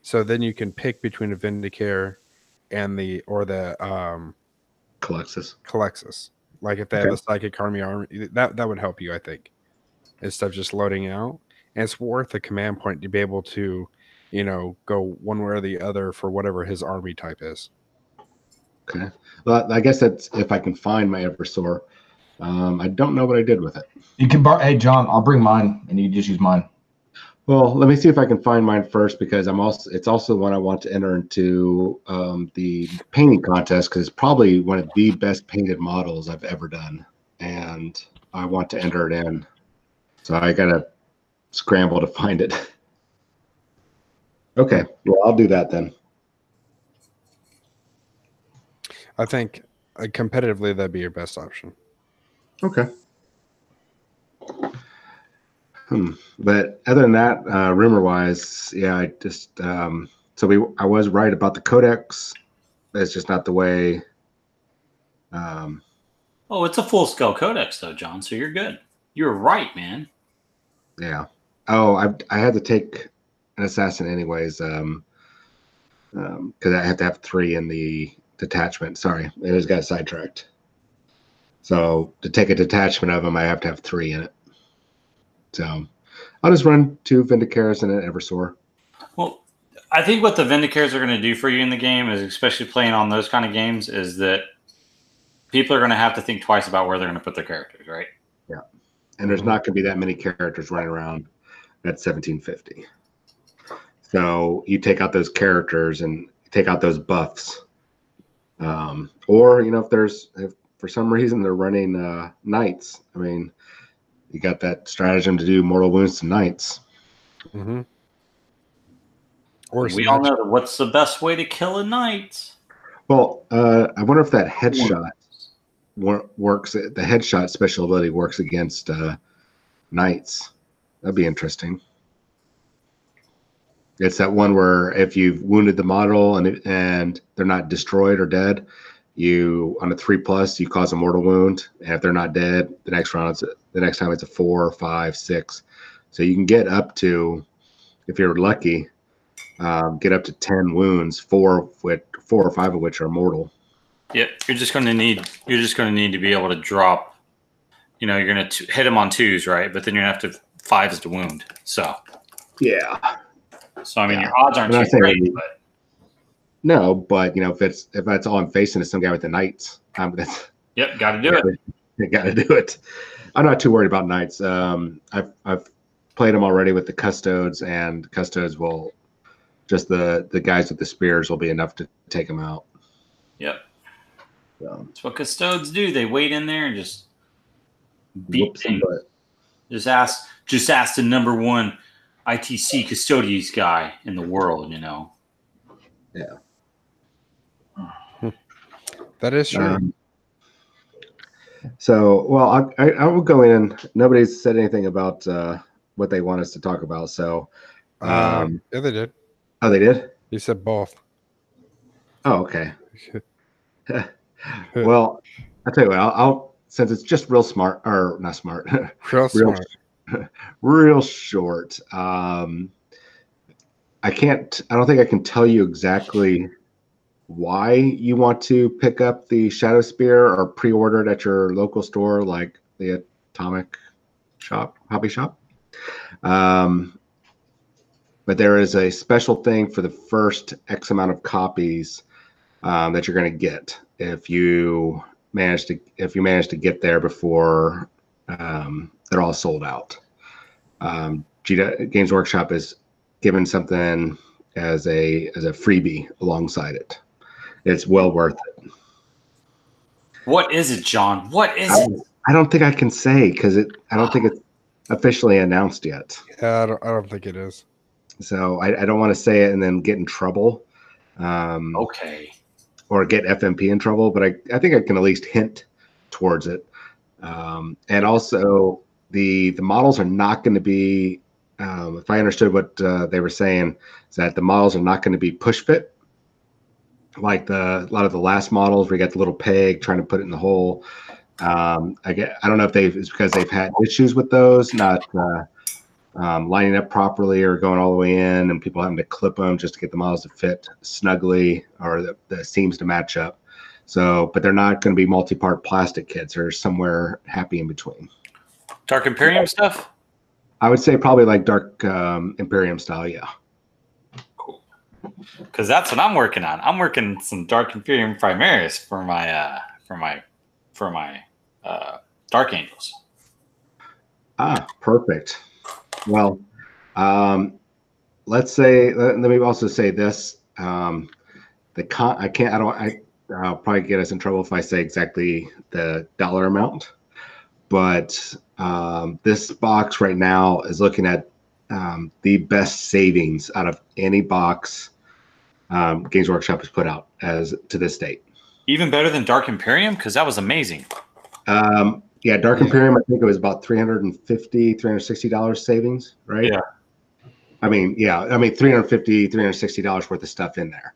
So then you can pick between a Vindicare and the Calyxus. Like if they have a Psychic Army, that would help you, I think, instead of just loading out. And it's worth a command point to be able to, go one way or the other for whatever his army type is. Okay. Well, I guess that's if I can find my Eversor. I don't know what I did with it. You can borrow. Hey, John, I'll bring mine, and you can just use mine. Well, let me see if I can find mine first, because it's also one I want to enter into the painting contest, because it's probably one of the best painted models I've ever done, and I want to enter it in. So I gotta scramble to find it. Okay, well, I'll do that then. I think competitively that'd be your best option. Okay. But other than that, rumor-wise, yeah, I just I was right about the Codex. It's just not the way. Oh, it's a full-scale Codex, though, John. So you're good. You're right, man. Yeah. Oh, I had to take an assassin anyways, because I have to have 3 in the detachment. Sorry, I just got sidetracked. So to take a detachment of them, I have to have 3 in it. So I'll just run 2 Vindicares and an Eversor. Well, I think what the Vindicares are going to do for you in the game is, especially playing on those kind of games, is that people are going to have to think twice about where they're going to put their characters, right? Yeah. And there's not going to be that many characters running around at 1750. So you take out those characters and take out those buffs. Or, if for some reason they're running knights, I mean, you got that stratagem to do mortal wounds to knights. Mm-hmm. Or we all know what's the best way to kill a knight. Well, I wonder if that headshot works. The headshot special ability works against knights. That'd be interesting. It's that one where if you've wounded the model and they're not destroyed or dead, you on a 3+, you cause a mortal wound, and if they're not dead, the next time it's a 4, 5, 6. So you can get up to, if you're lucky, get up to 10 wounds, 4 or 5 of which are mortal. Yep, you're just going to need to be able to drop. You're going to hit them on 2s, right? But then you're going to have to 5s to wound. So yeah. So I mean, your odds aren't too great, but. No, but if that's all I'm facing is some guy with the knights, yep, got to do it. You got to do it. I'm not too worried about knights. I've played them already with the Custodes, and Custodes will just the guys with the spears will be enough to take them out. Yep. So. That's what Custodes do. They wait in there and just beat things. Just ask the #1 ITC custodies guy in the world. Yeah. That is true. So, well, I will go in. Nobody's said anything about what they want us to talk about. So, yeah, they did. Oh, they did? You said both. Oh, okay. Well, I'll tell you what. I'll since it's just real smart, or not smart, real smart, real short. I don't think I can tell you exactly why you want to pick up the Shadow Spear or pre-order it at your local store, like the Atomic Shop, Hobby Shop. But there is a special thing for the first X amount of copies that you're going to get if you manage to get there before they're all sold out. Games Workshop is given something as a freebie alongside it. It's well worth it. What is it, John? What is it? I don't think I can say because I don't think it's officially announced yet. Yeah, I don't think it is. So I don't want to say it and then get in trouble. Okay. or get FNP in trouble, but I think I can at least hint towards it. And also the models are not going to be, if I understood what they were saying, is that the models are not going to be push fit like a lot of the last models where you got the little peg trying to put it in the hole. I don't know if it's because they've had issues with those not lining up properly or going all the way in, and people having to clip them just to get the models to fit snugly or the seams to match up. So, but they're not going to be multi-part plastic kits. They're somewhere happy in between. Dark Imperium stuff? I would say probably like Dark Imperium style, yeah. Cool. Because that's what I'm working on. I'm working some Dark Imperium Primaris for my Dark Angels. Ah, perfect. Well, let's say. Let me also say this: I'll probably get us in trouble if I say exactly the dollar amount, but this box right now is looking at the best savings out of any box Games Workshop has put out as to this date. Even better than Dark Imperium, because that was amazing. Yeah, Dark Imperium, I think it was about $350, $360 savings, right? Yeah. I mean, $350, $360 worth of stuff in there.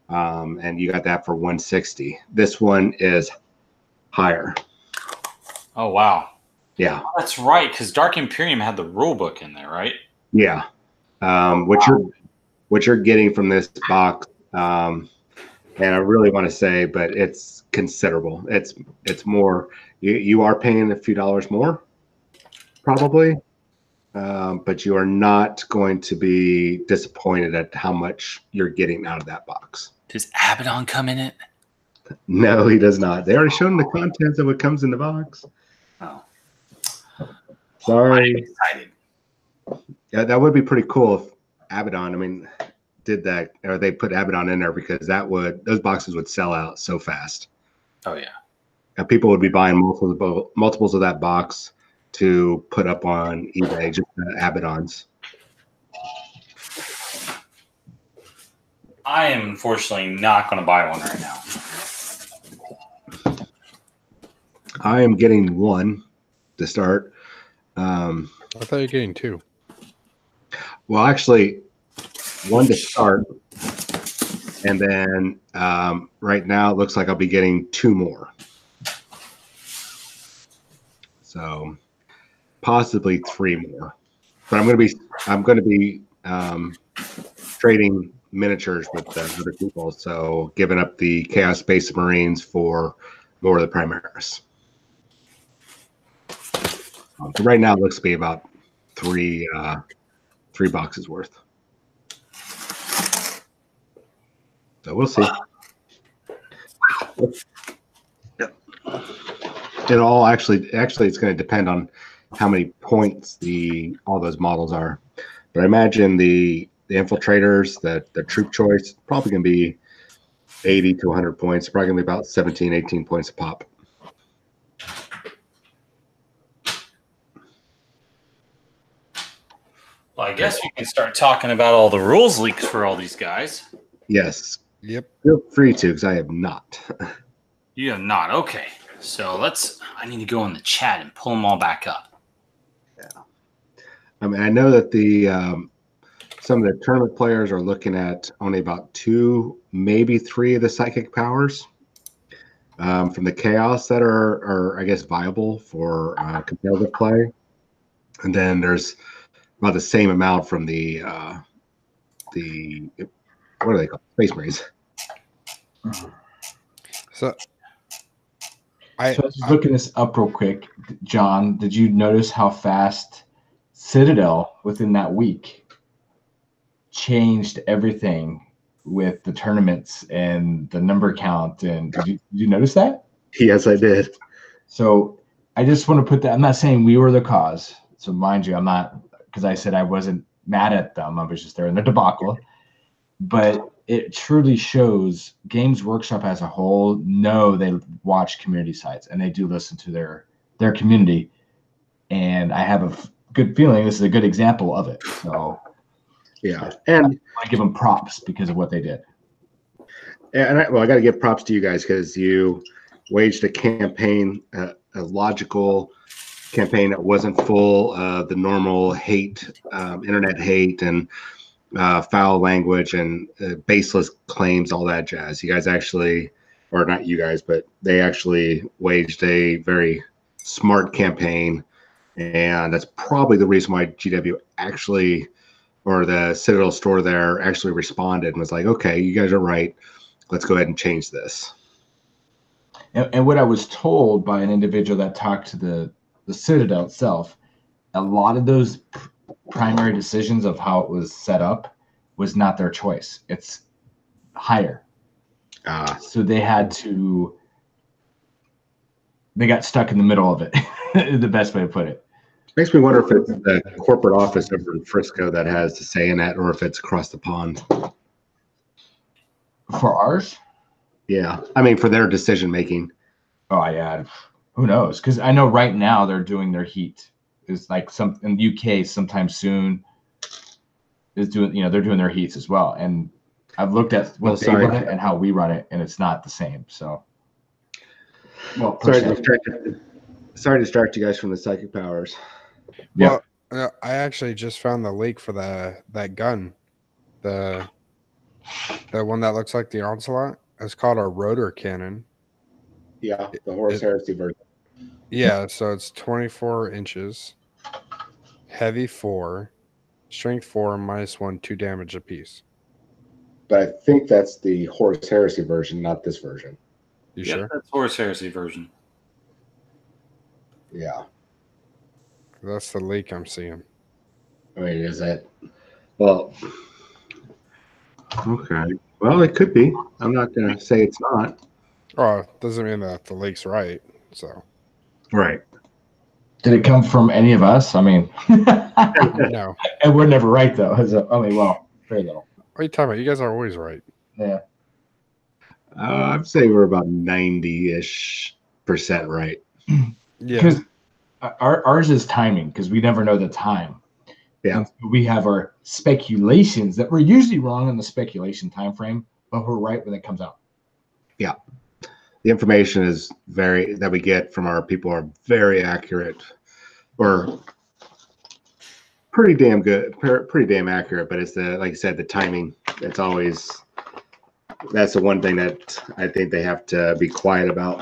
And you got that for $160. This one is higher. Oh, wow. Yeah. Oh, that's right, because Dark Imperium had the rule book in there, right? Yeah. What you're getting from this box, and I really want to say, but it's considerable. It's more. You are paying a few dollars more, probably, but you are not going to be disappointed at how much you're getting out of that box. Does Abaddon come in it? No, he does not. They already shown the contents of what comes in the box. Oh, sorry. I'm excited. Yeah, that would be pretty cool if Abaddon, did that, or they put Abaddon in there, because those boxes would sell out so fast. Oh yeah. And people would be buying multiples of that box to put up on eBay, just Abaddons. I am unfortunately not going to buy one right now. I am getting one to start. I thought you were getting two. Well, actually, one to start, and then right now it looks like I'll be getting two more. So possibly three more. But I'm going to be trading miniatures with other people. So giving up the Chaos Space Marines for more of the Primaris. So right now it looks to be about three boxes worth. So we'll see. It all actually it's going to depend on how many points all those models are. But I imagine the infiltrators, the troop choice, probably going to be 80 to 100 points. Probably going to be about 17, 18 points a pop. Well, I guess we can start talking about all the rules leaks for all these guys. Yes. Yep. Feel free to, because I have not. You have not. Okay. So I need to go in the chat and pull them all back up. Yeah. I know that some of the tournament players are looking at only about 2, maybe 3 of the psychic powers from the chaos that are I guess viable for competitive play, and then there's about the same amount from the what are they called? Space Marines. So I was looking this up real quick. John, did you notice how fast Citadel within that week changed everything with the tournaments and the number count? And did you notice that? Yes, I did. So I just want to put that. I'm not saying we were the cause. So mind you, I'm not, because I said I wasn't mad at them. I was just there in the debacle. But it truly shows Games Workshop as a whole know they watch community sites and they do listen to their community. And I have a good feeling this is a good example of it. So yeah, and I give them props because of what they did. I got to give props to you guys because you waged a campaign, a logical campaign that wasn't full of the normal hate, internet hate, and foul language and baseless claims, all that jazz. You guys actually, or not you guys, but they actually waged a very smart campaign, and that's probably the reason why GW actually, or the Citadel store there, actually responded and was like, okay, you guys are right. Let's go ahead and change this. And what I was told by an individual that talked to the Citadel itself, a lot of those primary decisions of how it was set up was not their choice. It's higher. So they got stuck in the middle of it. The best way to put it. Makes me wonder if it's the corporate office over in Frisco that has the say in that, or if it's across the pond. For ours? Yeah, I mean for their decision making. Oh yeah, who knows? Because I know right now they're doing their heat. It's like some in the UK sometime soon is doing. They're doing their heats as well. And I've looked at what they run it and how we run it, and it's not the same. So, well, sorry to distract you guys from the psychic powers. Well, I actually just found the link for that gun, the one that looks like the Onslaught. It's called a rotor cannon. Yeah, the Horus Heresy version. Yeah, so it's 24 inches, heavy 4, strength 4, -1, 2 damage apiece. But I think that's the Horus Heresy version, not this version. You sure? That's Horus Heresy version. Yeah. That's the leak I'm seeing. Wait, is that? Well, okay. Well, it could be. I'm not going to say it's not. Oh, doesn't mean that the leak's right. So. Right. Did it come from any of us? I mean, no. And we're never right though. Well, very little. What are you talking about? You guys are always right. Yeah. I'd say we're about 90-ish% right. Yeah. Because ours is timing, because we never know the time. Yeah. And we have our speculations that we're usually wrong on the speculation time frame, but we're right when it comes out. Yeah. The information is that we get from our people are very accurate, or pretty damn good, pretty damn accurate. But it's like I said, the timing. That's the one thing that I think they have to be quiet about.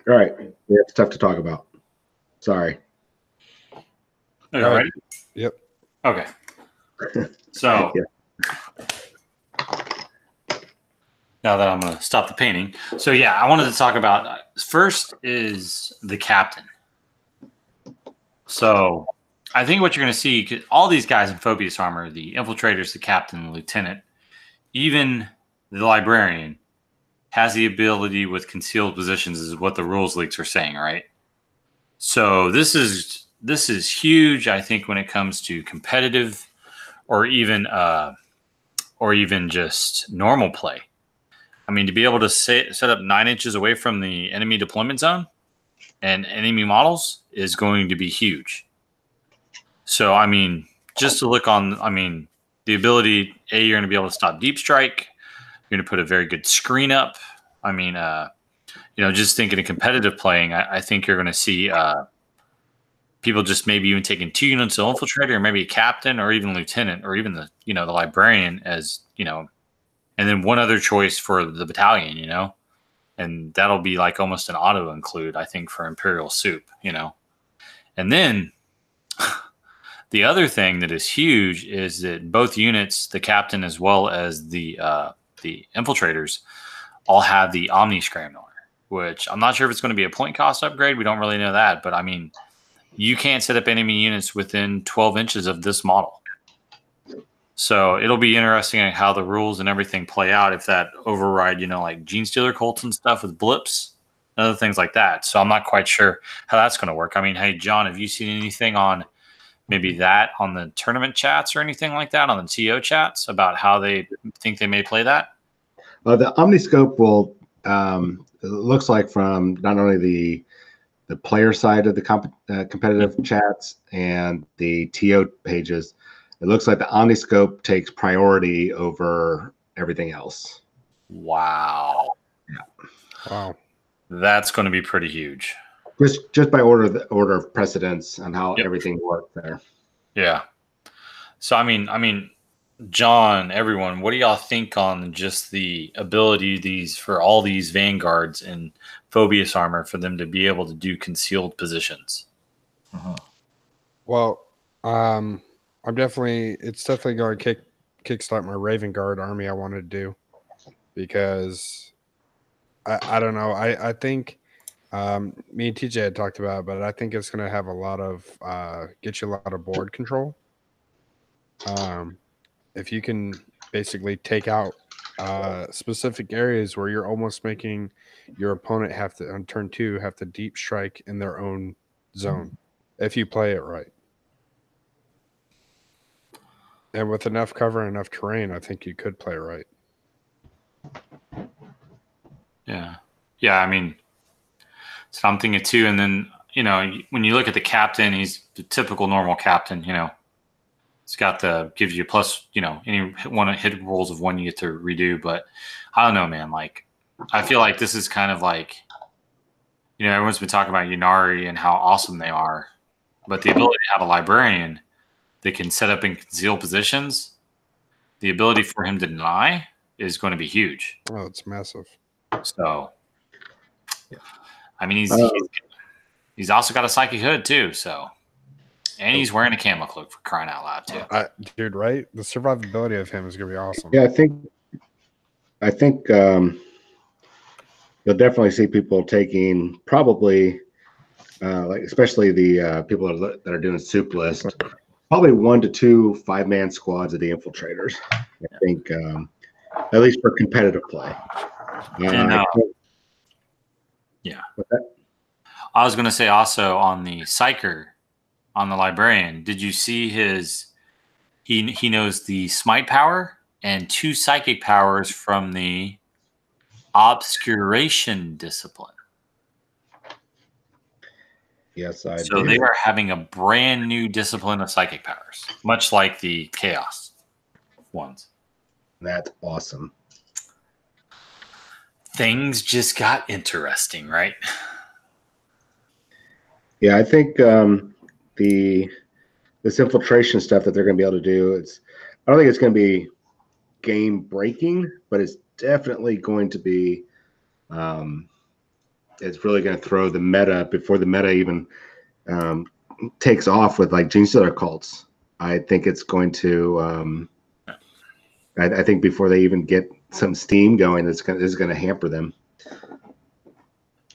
All right, it's tough to talk about. Sorry. Are you all right? Yep. Okay. So. Yeah. Now that I'm going to stop the painting. So, yeah, I wanted to talk about first is the captain. So, I think what you're going to see, all these guys in Phobius armor, the infiltrators, the captain, the lieutenant, even the librarian, has the ability with concealed positions, is what the rules leaks are saying, right? So, this is huge, I think, when it comes to competitive or even just normal play. I mean, to be able to set up 9 inches away from the enemy deployment zone and enemy models is going to be huge. So, I mean, just to look on, the ability, you're going to be able to stop deep strike. You're going to put a very good screen up. I mean, just thinking of competitive playing, I think you're going to see people just maybe even taking 2 units of infiltrator, or maybe a captain, or even lieutenant, or even the librarian as, and then one other choice for the battalion, and that'll be like almost an auto include, I think, for Imperial Soup, And then the other thing that is huge is that both units, the captain as well as the infiltrators, all have the Omni Scrambler, which I'm not sure if it's going to be a point cost upgrade. We don't really know that, but I mean, you can't set up enemy units within 12 inches of this model. So it'll be interesting on how the rules and everything play out if that override, like Gene Stealer Colts and stuff with blips and other things like that. So I'm not quite sure how that's going to work. I mean, hey, John, have you seen anything on maybe that on the tournament chats or anything like that, on the TO chats, about how they think they may play that? The Omniscope will, it looks like, from not only the player side of the competitive chats and the TO pages, it looks like the Omniscope takes priority over everything else. Wow. Wow. That's going to be pretty huge. Just by order of precedence on how Yep. everything worked there. Yeah. So I mean, John, everyone, what do y'all think on just the ability for all these vanguards and Phobius armor for them to be able to do concealed positions? Well, it's definitely going to kickstart my Raven Guard army I wanted to do, because I don't know. I think me and TJ had talked about it, but I think it's going to have a lot of get you a lot of board control. If you can basically take out specific areas where you're almost making your opponent have to, on turn 2, have to deep strike in their own zone if you play it right. And with enough cover and enough terrain, I think you could play right. Yeah. Yeah, I mean, so I'm thinking too. And then, when you look at the captain, he's the typical normal captain, It's got gives you plus, any one hit rolls of 1 you get to redo. But I don't know, man. Like, I feel like this is kind of like, everyone's been talking about Ynnari and how awesome they are. But the ability to have a librarian that can set up in concealed positions, the ability for him to deny is going to be huge. Oh, it's massive. So, I mean, he's also got a psychic hood too. So, and he's wearing a camo cloak, for crying out loud too. Dude, right? The survivability of him is going to be awesome. Yeah, I think you'll definitely see people taking probably like especially the people that are doing soup list, probably 1 to 2 5-man squads of the infiltrators. I think at least for competitive play. Yeah. I was going to say also on the Psyker, on the librarian, did you see he knows the smite power and 2 psychic powers from the obscuration discipline. Yes, I So do. they are having a brand new discipline of psychic powers, much like the chaos ones. That's awesome. Things just got interesting, right? Yeah, I think this infiltration stuff that they're going to be able to do, I don't think it's going to be game breaking, but it's definitely going to be it's really going to throw the meta before the meta even takes off with like gene stealer cults. I think it's going to I think before they even get some steam going, this is going to hamper them.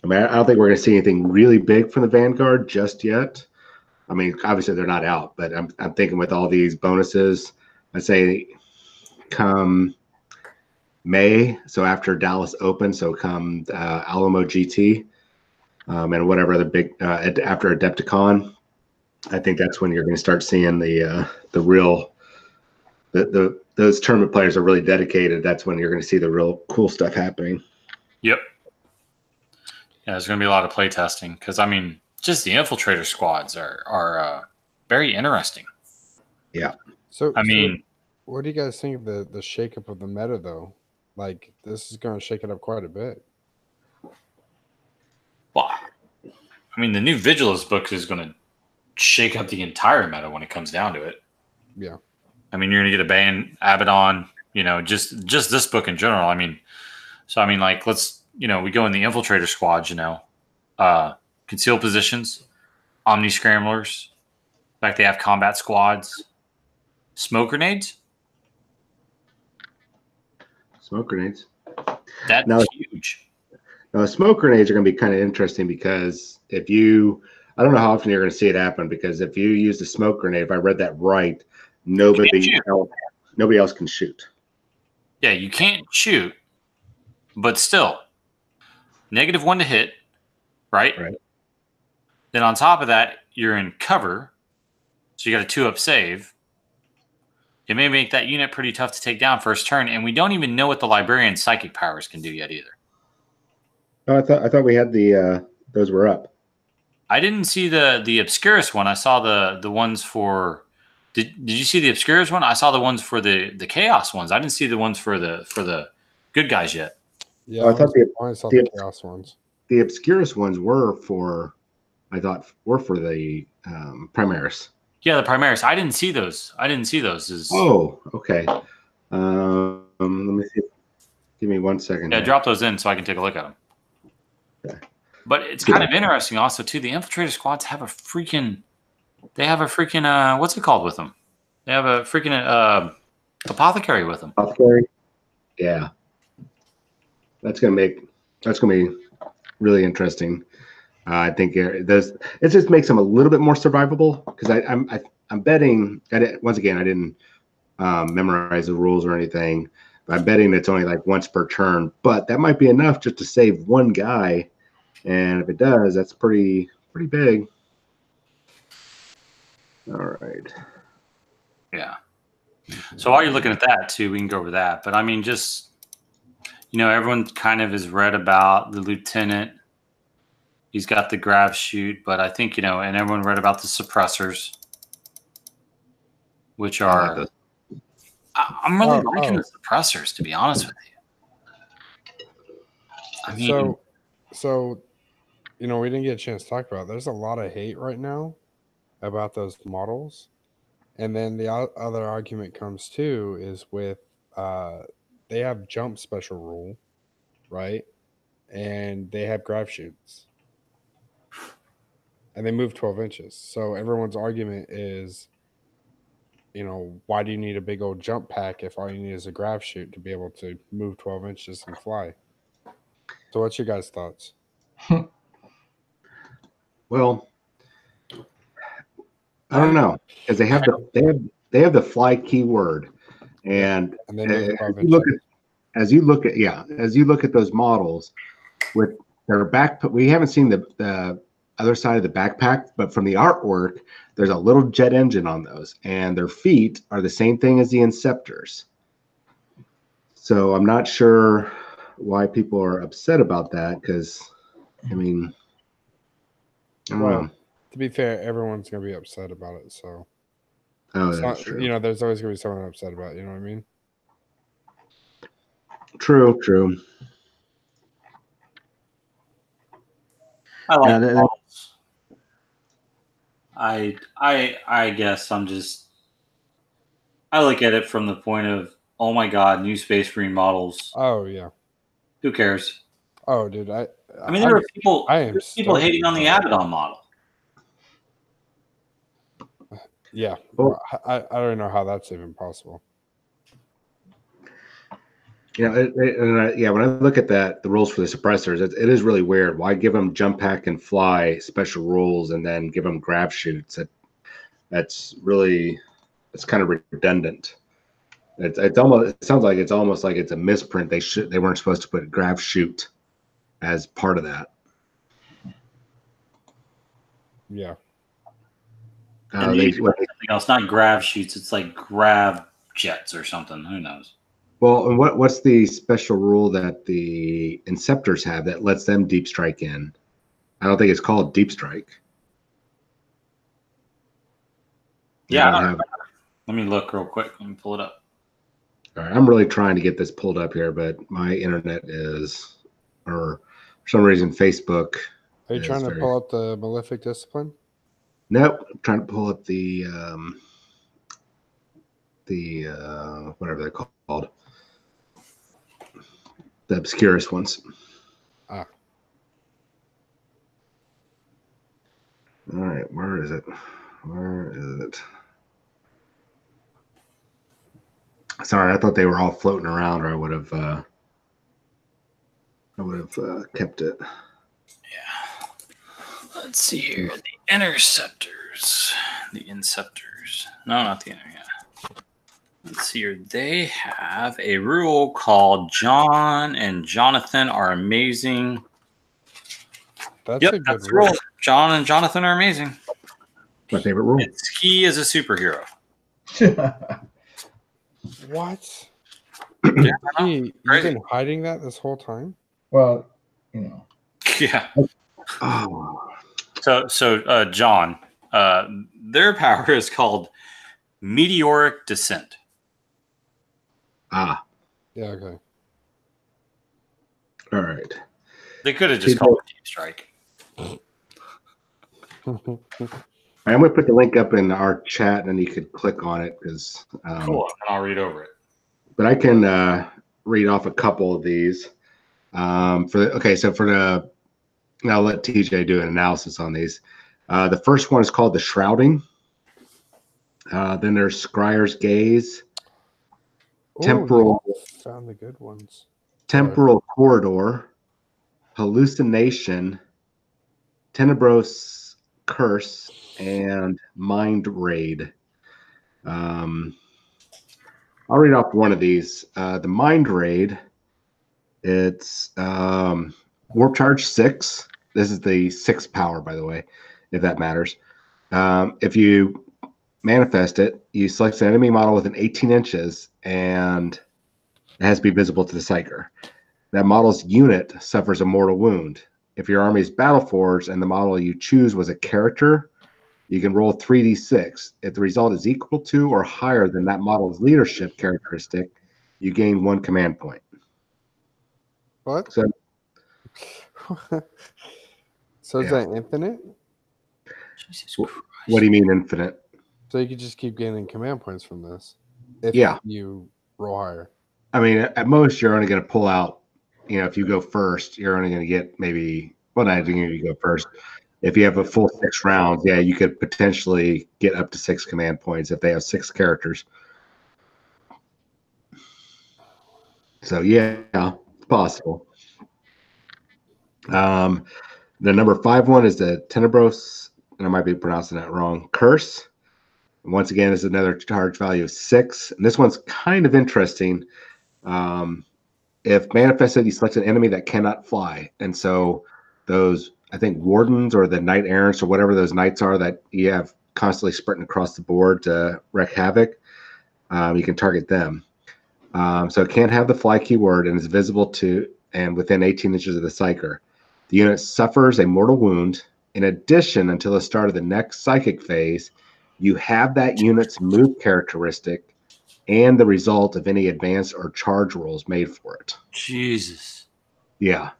I mean, I don't think we're going to see anything really big from the Vanguard just yet. I mean, obviously they're not out, but I'm thinking with all these bonuses, I'd say come May, so after Dallas Open, so come Alamo GT, and whatever other big after Adepticon, I think that's when you're going to start seeing the real those tournament players are really dedicated. That's when you're going to see the real cool stuff happening. Yep. Yeah, there's going to be a lot of play testing because, I mean, just the infiltrator squads are very interesting. Yeah. So, what do you guys think of the shakeup of the meta, though? Like, this is going to shake it up quite a bit. Well, I mean, the new Vigilus book is going to shake up the entire meta when it comes down to it. Yeah. I mean, you're going to get a ban Abaddon, just this book in general. I mean, like, let's, we go in the infiltrator squads, concealed positions, omni scramblers. In fact, they have combat squads, smoke grenades. That's huge. Now, smoke grenades are going to be kind of interesting because I don't know how often you're going to see it happen, because if you use the smoke grenade, if I read that right, nobody else can shoot. Yeah, you can't shoot, but still, -1 to hit, right? Right. Then on top of that, you're in cover, so you got a 2-up save. It may make that unit pretty tough to take down first turn, and we don't even know what the Librarian psychic powers can do yet either. Oh, I thought we had those were up. I didn't see the Obscurus one. I saw the ones for Did you see the Obscurus one? I saw the ones for the Chaos ones. I didn't see the ones for the good guys yet. Yeah, Oh, I thought I saw the Chaos ones. The Obscurus ones were for, I thought, were for the Primaris. Yeah, the Primaris. I didn't see those. Oh, okay. Let me see. Give me 1 second. Yeah, here. drop those in so I can take a look at them. Okay. But it's kind of interesting also too. The infiltrator squads have a freaking. They have a freaking what's it called with them? They have a freaking apothecary with them. Apothecary. Yeah. That's gonna be really interesting. I think it just makes them a little bit more survivable because I'm betting. Once again, I didn't memorize the rules or anything. But I'm betting it's only like once per turn, but that might be enough just to save one guy. And if it does, that's pretty big. All right. Yeah. So while you're looking at that too, we can go over that. But I mean, just everyone kind of has read about the lieutenant. He's got the grab shoot, but I think and everyone read about the suppressors, which are. I'm really liking the suppressors, to be honest with you. I mean, so we didn't get a chance to talk about it. There's a lot of hate right now about those models, and then the other argument comes too is with they have jump special rule, right? And they have grab shoots, and they move 12 inches. So everyone's argument is, why do you need a big old jump pack if all you need is a grab shoot to be able to move 12 inches and fly? So what's your guys' thoughts? Well, I don't know because they have the fly keyword, and as you look at those models with their back, we haven't seen the other side of the backpack, but from the artwork, there's a little jet engine on those, and their feet are the same thing as the Inceptors. So I'm not sure why people are upset about that because, I mean, I don't know. To be fair, everyone's going to be upset about it. So, that's true. There's always going to be someone upset about it. You know what I mean? True. I like models. I guess I look at it from the point of, oh my god, new Space Marine models. Oh yeah. Who cares? Oh dude, I mean there are people hating on the Abaddon model. Yeah. Well, I don't know how that's even possible. When I look at the rules for the suppressors, it is really weird. Why give them jump pack and fly special rules and then give them grab shoots? It's kind of redundant. It sounds like it's almost like it's a misprint. They weren't supposed to put grab shoot as part of that. Yeah. Something else, not grab shoots. It's like grab jets or something. Who knows? Well, and what's the special rule that the Inceptors have that lets them deep strike in? I don't think it's called deep strike. Yeah, let me look real quick. Let me pull it up. All right, I'm really trying to get this pulled up here, but my internet is, or for some reason, Facebook. Are you trying to pull up the Malefic Discipline? Nope, I'm trying to pull up the whatever they're called. The Obscurus ones. Ah. All right, where is it? Sorry, I thought they were all floating around, or I would have kept it. Yeah. Let's see here. The Interceptors. The Inceptors. No, not the Interceptors. Let's see here. They have a rule called John and Jonathan are amazing. That's a good rule. John and Jonathan are amazing. My favorite rule. He is a superhero. What? Yeah, you've been hiding that this whole time? Well, Yeah. Oh. So John, their power is called Meteoric Descent. Ah, Yeah, okay. all right. They could have just called it Deep Strike. I'm going to put the link up in our chat, and you could click on it because. Cool, and I'll read over it. But I can read off a couple of these. Now I'll let TJ do an analysis on these. The first one is called the Shrouding. Then there's Scryer's Gaze, Temporal, found the good ones. Temporal Corridor, Hallucination, Tenebros Curse, and Mind Raid. I'll read off one of these. The Mind Raid, it's Warp Charge 6. This is the 6 power, by the way, if that matters. If you manifest it, you select an enemy model within 18 inches, and it has to be visible to the Psyker. That model's unit suffers a mortal wound. If your army is Battleforged and the model you choose was a character, you can roll 3d6. If the result is equal to or higher than that model's leadership characteristic, you gain 1 command point. What? So Is that infinite? Jesus Christ. what do you mean infinite? So you could just keep gaining command points from this if you roll higher. I mean, at most, you're only going to pull out, if you go first, you're only going to get maybe, well, not even if you go first. If you have a full 6 rounds, yeah, you could potentially get up to 6 command points if they have 6 characters. So, yeah, it's possible. The number 5 one is the Tenebros, and I might be pronouncing that wrong, Curse. And once again, this is another charge value of 6. And this one's kind of interesting. If manifested, you select an enemy that cannot fly. And so those, I think, Wardens or the Knight Errants or whatever those knights are that you have constantly sprinting across the board to wreak havoc, you can target them. So it can't have the fly keyword and is visible to and within 18 inches of the Psyker. The unit suffers a mortal wound. In addition, until the start of the next psychic phase, you have that unit's move characteristic and the result of any advance or charge rolls made for it. Jesus. Yeah.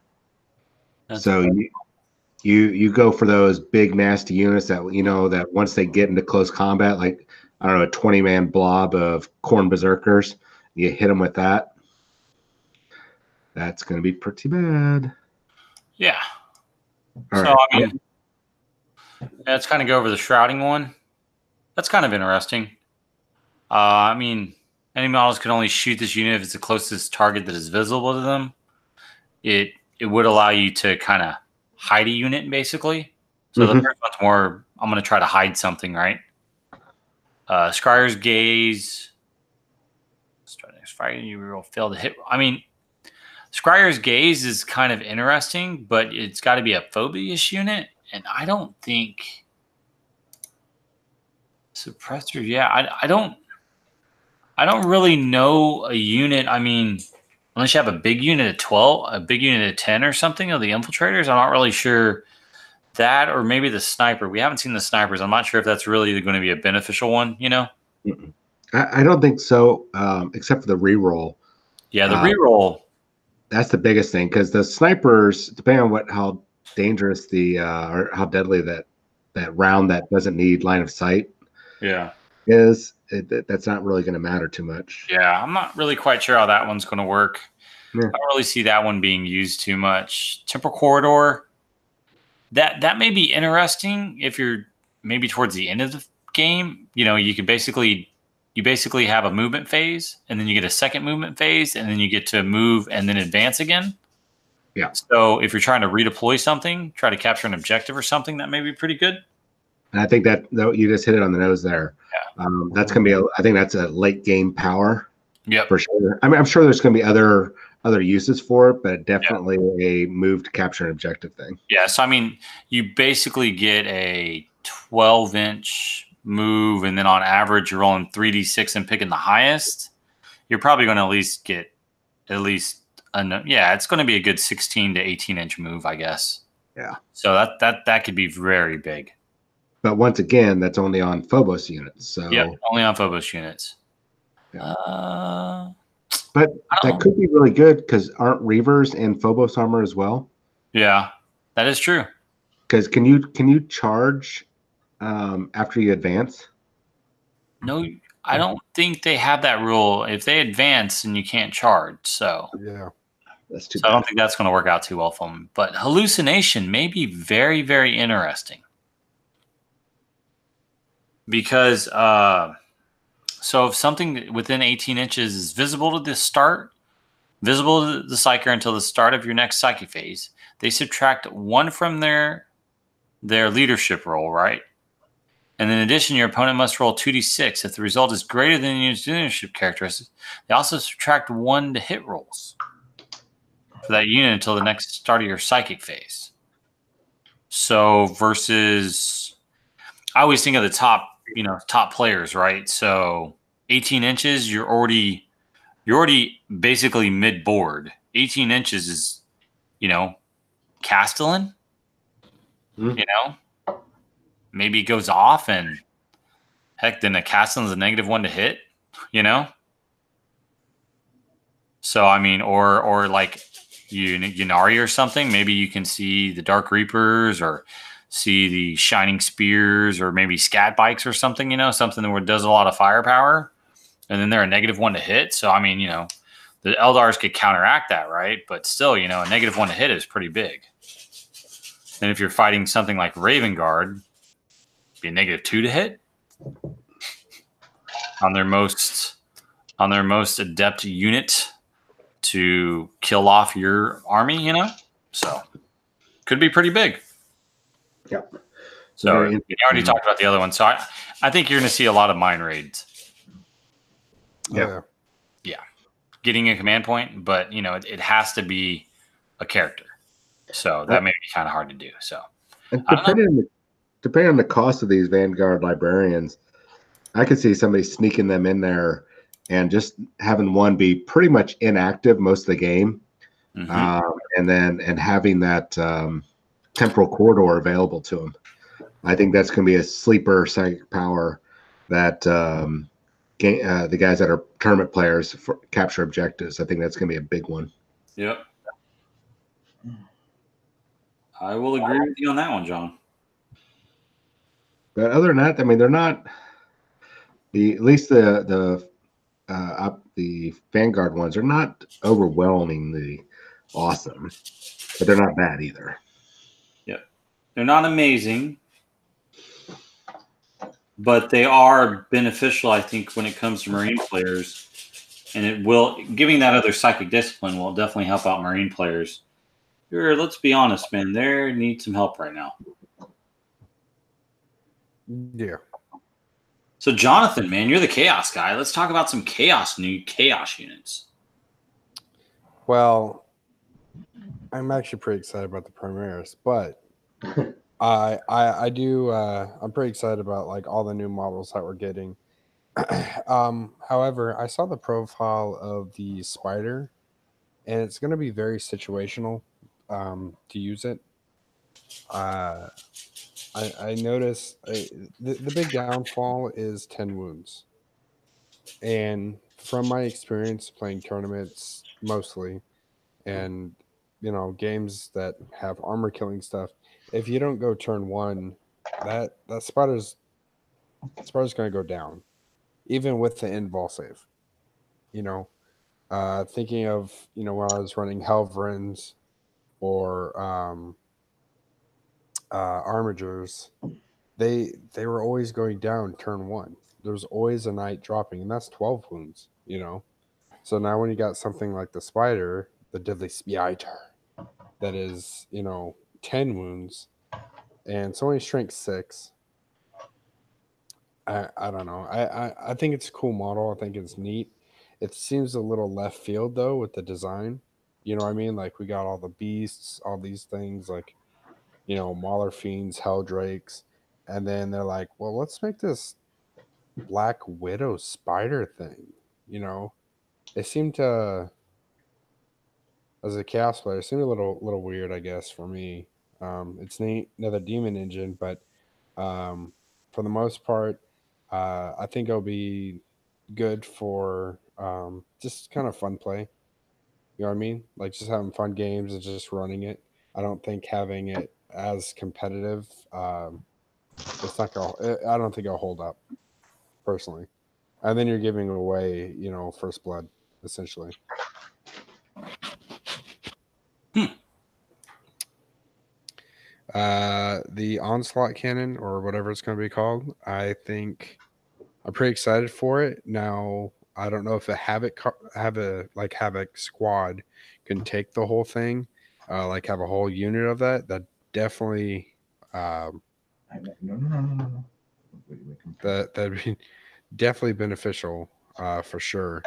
So you go for those big nasty units that that once they get into close combat, like I don't know, a 20-man blob of Khorne Berserkers, you hit them with that. That's going to be pretty bad. Yeah. All so right. I mean, let's kind of go over the Shrouding one. That's kind of interesting. I mean, enemy models can only shoot this unit if it's the closest target that is visible to them. It would allow you to kind of hide a unit, basically. So the first one's more, I'm going to try to hide something, right? Scryer's Gaze. You will fail to hit. I mean, Scryer's Gaze is kind of interesting, but it's got to be a phobious unit, and I don't think suppressor. Yeah, I don't really know a unit. I mean, unless you have a big unit of 12, a big unit of 10 or something of the infiltrators, I'm not really sure that, or maybe the sniper. We haven't seen the snipers. I'm not sure if that's really going to be a beneficial one, I don't think so, except for the reroll. Yeah, the reroll. That's the biggest thing, because the snipers, depending on how dangerous or how deadly that round that doesn't need line of sight is, that's not really going to matter too much. Yeah, I'm not really quite sure how that one's going to work. Yeah. I don't really see that one being used too much. Temporal Corridor, that may be interesting if you're maybe towards the end of the game. You can basically have a movement phase, and then you get a second movement phase, and then you get to move and then advance again. Yeah. So if you're trying to redeploy something, try to capture an objective or something, that may be pretty good. And I think that you just hit it on the nose there. Yeah. That's going to be I think that's a late game power. Yep. For sure. I mean, I'm sure there's going to be other uses for it, but definitely a move to capture an objective thing. Yeah. So, I mean, you basically get a 12-inch move, and then on average, you're rolling 3d6 and picking the highest. You're probably going to at least get it's going to be a good 16 to 18-inch move, I guess. Yeah. So that could be very big. But once again, that's only on Phobos units. So yeah, only on Phobos units. Yeah. I but don't that know. could be really good because aren't Reavers in Phobos armor as well? Yeah, that is true. Because can you charge after you advance? No, I don't think they have that rule. If they advance, then you can't charge. So Yeah. That's too I don't bad. think that's going to work out too well for them. But hallucination may be very, very interesting because so if something within 18 inches is visible to the psyker until the start of your next psychic phase, they subtract 1 from their leadership roll, right? And in addition, your opponent must roll 2d6. If the result is greater than your leadership characteristics, they also subtract 1 to hit rolls for that unit until the next start of your psychic phase. So versus, I always think of the top players, right? So 18 inches, you're already basically mid board. 18 inches is, Castellan. Maybe it goes off, and heck, then a Castellan's a -1 to hit. So I mean, or like Yunari or something. Maybe you can see the Dark Reapers or see the Shining Spears or maybe Scat Bikes or something. Something where it does a lot of firepower, and then they're a -1 to hit. So I mean, the Eldars could counteract that, right? But still, a -1 to hit is pretty big. And if you're fighting something like Raven Guard, be a -2 to hit on their most adept unit to kill off your army, so could be pretty big. Yep. So you already talked about the other one. So I think you're going to see a lot of mind raids. Yeah. Yeah. Getting a command point, but it has to be a character. So that may be kind of hard to do. So and depending on the cost of these Vanguard librarians, I could see somebody sneaking them in there and just having one be pretty much inactive most of the game, and having that temporal corridor available to them. I think that's going to be a sleeper psychic power that the guys that are tournament players for capture objectives. I think that's going to be a big one. Yep. I will agree with you on that one, John. But other than that, I mean, they're not at least the Vanguard ones are not overwhelmingly awesome, but they're not bad either. Yep. They're not amazing, but they are beneficial, I think, when it comes to Marine players. And giving that other psychic discipline will definitely help out Marine players. Let's be honest, man, they need some help right now. Yeah. So, Jonathan, man, you're the Chaos guy. Let's talk about some new Chaos units. Well, I'm actually pretty excited about the Primaris, but I do I'm pretty excited about like all the new models that we're getting. However, I saw the profile of the Spider, and it's going to be very situational to use it. I noticed the big downfall is 10 wounds. And from my experience playing tournaments mostly, and games that have armor killing stuff, if you don't go turn 1, that spider's going to go down, even with the invul save. Thinking of when I was running Helverins or Armigers, they were always going down turn 1. There's always a knight dropping, and that's 12 wounds. So now when you got something like the Spider, the Deadly Spider, that is 10 wounds, and it's only strength 6. I don't know. I think it's a cool model. I think it's neat. It seems a little left field though with the design. You know what I mean? Like we got all the beasts, all these things like Mauler Fiends, Hell Drakes, and then they're like, well, let's make this Black Widow spider thing. It seemed to, as a Chaos player, it seemed a little weird, I guess, for me. It's neat, another demon engine, but For the most part, I think it'll be good for just kind of fun play. You know what I mean? Like just having fun games and just running it. I don't think having it as competitive, it's not gonna. I don't think it'll hold up personally. And then you're giving away, first blood essentially. The onslaught cannon or whatever it's going to be called, I think I'm pretty excited for it. Now I don't know if a Havoc squad can take the whole thing, like have a whole unit of that. That definitely, No. that'd be definitely beneficial, for sure.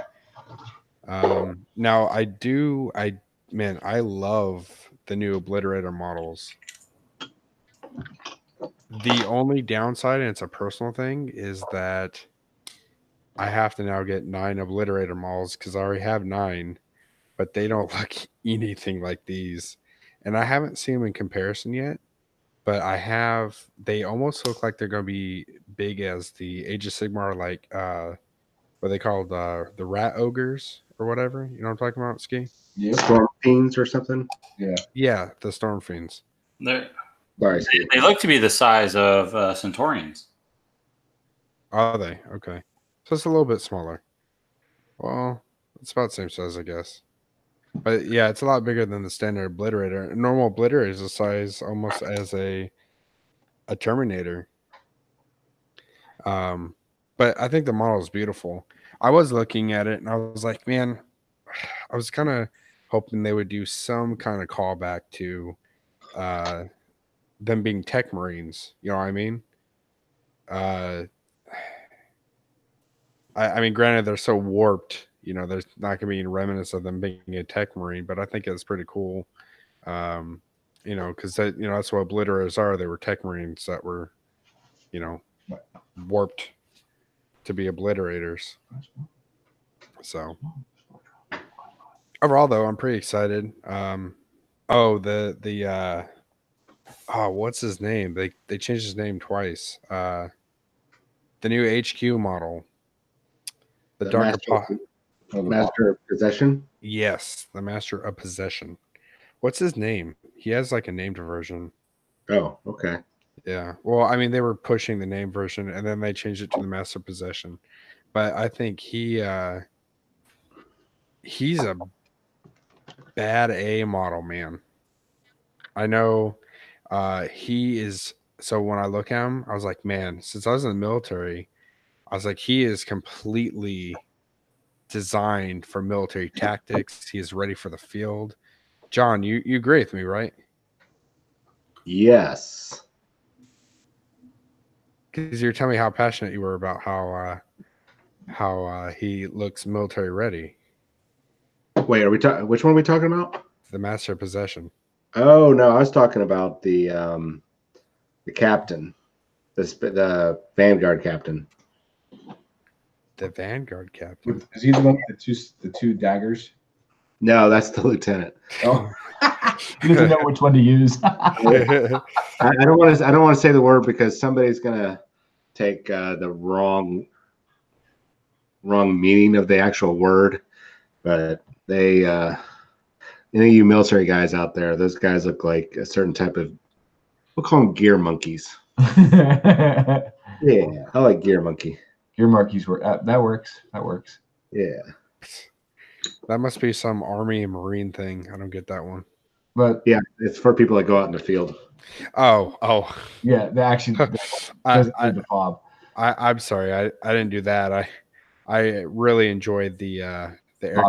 Now I love the new Obliterator models. The only downside, and it's a personal thing, is that I have to now get 9 Obliterator models because I already have 9, but they don't look anything like these. And I haven't seen them in comparison yet, but they almost look like they're going to be big as the Age of Sigmar, like, what they called the Rat Ogres or whatever. You know what I'm talking about, Ski? Yeah. Storm Fiends or something. Yeah. Yeah, the Storm Fiends. Sorry, Ski. They look to be the size of Centaurians. Are they? Okay. So it's a little bit smaller. Well, it's about the same size, I guess. But yeah, it's a lot bigger than the standard Obliterator. A normal Obliterator is the size almost as a Terminator. But I think the model is beautiful. I was looking at it and I was like, man, I was kind of hoping they would do some kind of callback to them being tech marines. You know what I mean? I mean, granted, they're so warped. There's not going to be any remnants of them being a tech marine, but I think it's pretty cool. Because that's what Obliterators are. They were tech marines that were, warped to be Obliterators. So overall, though, I'm pretty excited. What's his name? They changed his name twice. The new HQ model. The Dark Master of Possession? Yes, the Master of Possession. What's his name? He has like a named version. Oh, okay. Yeah. Well, I mean, they were pushing the name version and then they changed it to the Master of Possession. But I think he's a bad A model, man. I know he is. So when I look at him, I was like, man, since I was in the military, I was like, he is completely designed for military tactics. He is ready for the field. John, you agree with me, right? Yes. Because you're telling me how passionate you were about how he looks military ready. Wait, are we talking? Which one are we talking about? The Master of Possession. Oh no, I was talking about the captain, the Vanguard captain. The Vanguard captain. Is he the one with the two daggers? No, that's the lieutenant. Oh, he doesn't know which one to use. I don't want to say the word because somebody's gonna take the wrong meaning of the actual word. But they, any of you military guys out there, those guys look like a certain type of, we'll call them gear monkeys. Yeah, I like gear monkey. Gear monkeys work. That works. That works. Yeah. That must be some Army and Marine thing. I don't get that one. But yeah, it's for people that go out in the field. Oh. Yeah, the action doesn't need the fob. I'm sorry. I didn't do that. I really enjoyed the air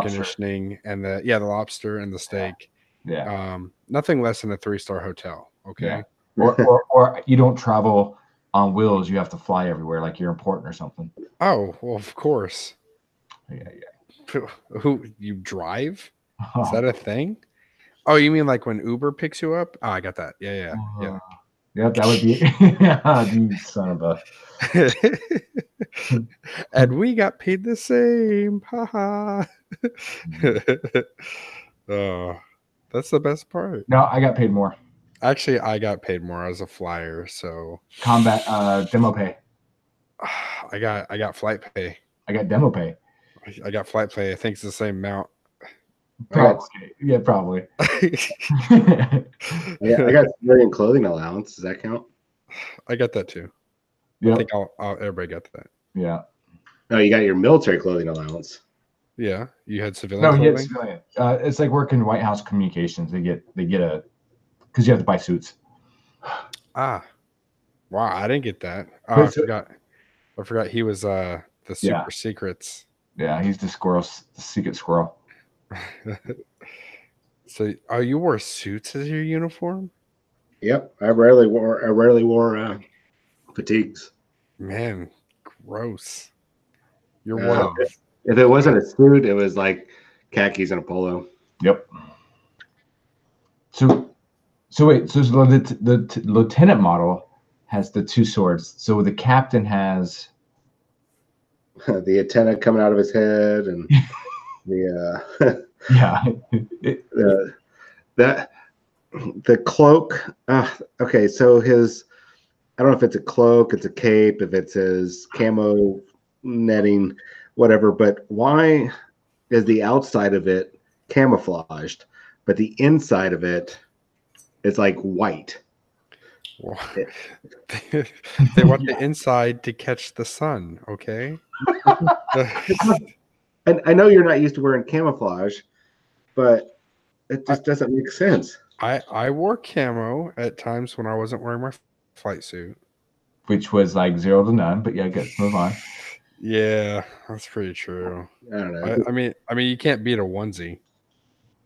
conditioning and the lobster and the steak. Yeah. Nothing less than a 3-star hotel. Okay. Yeah. Or you don't travel on wheels. You have to fly everywhere like you're important or something. Oh, well, of course. Yeah. Who you drive? Is that a thing? Oh, you mean like when Uber picks you up? Oh, I got that. Yeah. Yeah, that would be you son of a. And we got paid the same. Haha. Oh, that's the best part. No, I got paid more. Actually, I got paid more as a flyer, so Combat demo pay. I got flight pay. I got demo pay. I got flight pay. I think it's the same amount. Probably. Yeah, probably. I got civilian clothing allowance. Does that count? I got that too. Yep. I think everybody got that. Yeah. No, you got your military clothing allowance. Yeah, you had civilian No, clothing. yes, civilian. It's like working White House communications. They get a because you have to buy suits. Ah, wow! I didn't get that. Oh, But I forgot. I forgot he was the super secrets. Yeah, he's the squirrel, the secret squirrel. So, you wore suits as your uniform? Yep, I rarely wore fatigues. Man, gross. You're one Uh, of. If it wasn't a suit, it was like khakis and a polo. Yep. So wait, so the lieutenant model has the two swords. So the captain has The antenna coming out of his head and the yeah. the cloak. Okay, so his, I don't know if it's a cloak, it's a cape, if it's his camo netting, whatever. But why is the outside of it camouflaged, but the inside of it is like white? They want the inside to catch the sun. Okay. And I know you're not used to wearing camouflage, but it just doesn't make sense. I wore camo at times when I wasn't wearing my flight suit, Which was like 0 to none, but yeah, good. Move on. Yeah, that's pretty true. I don't know. I mean, you can't beat a onesie.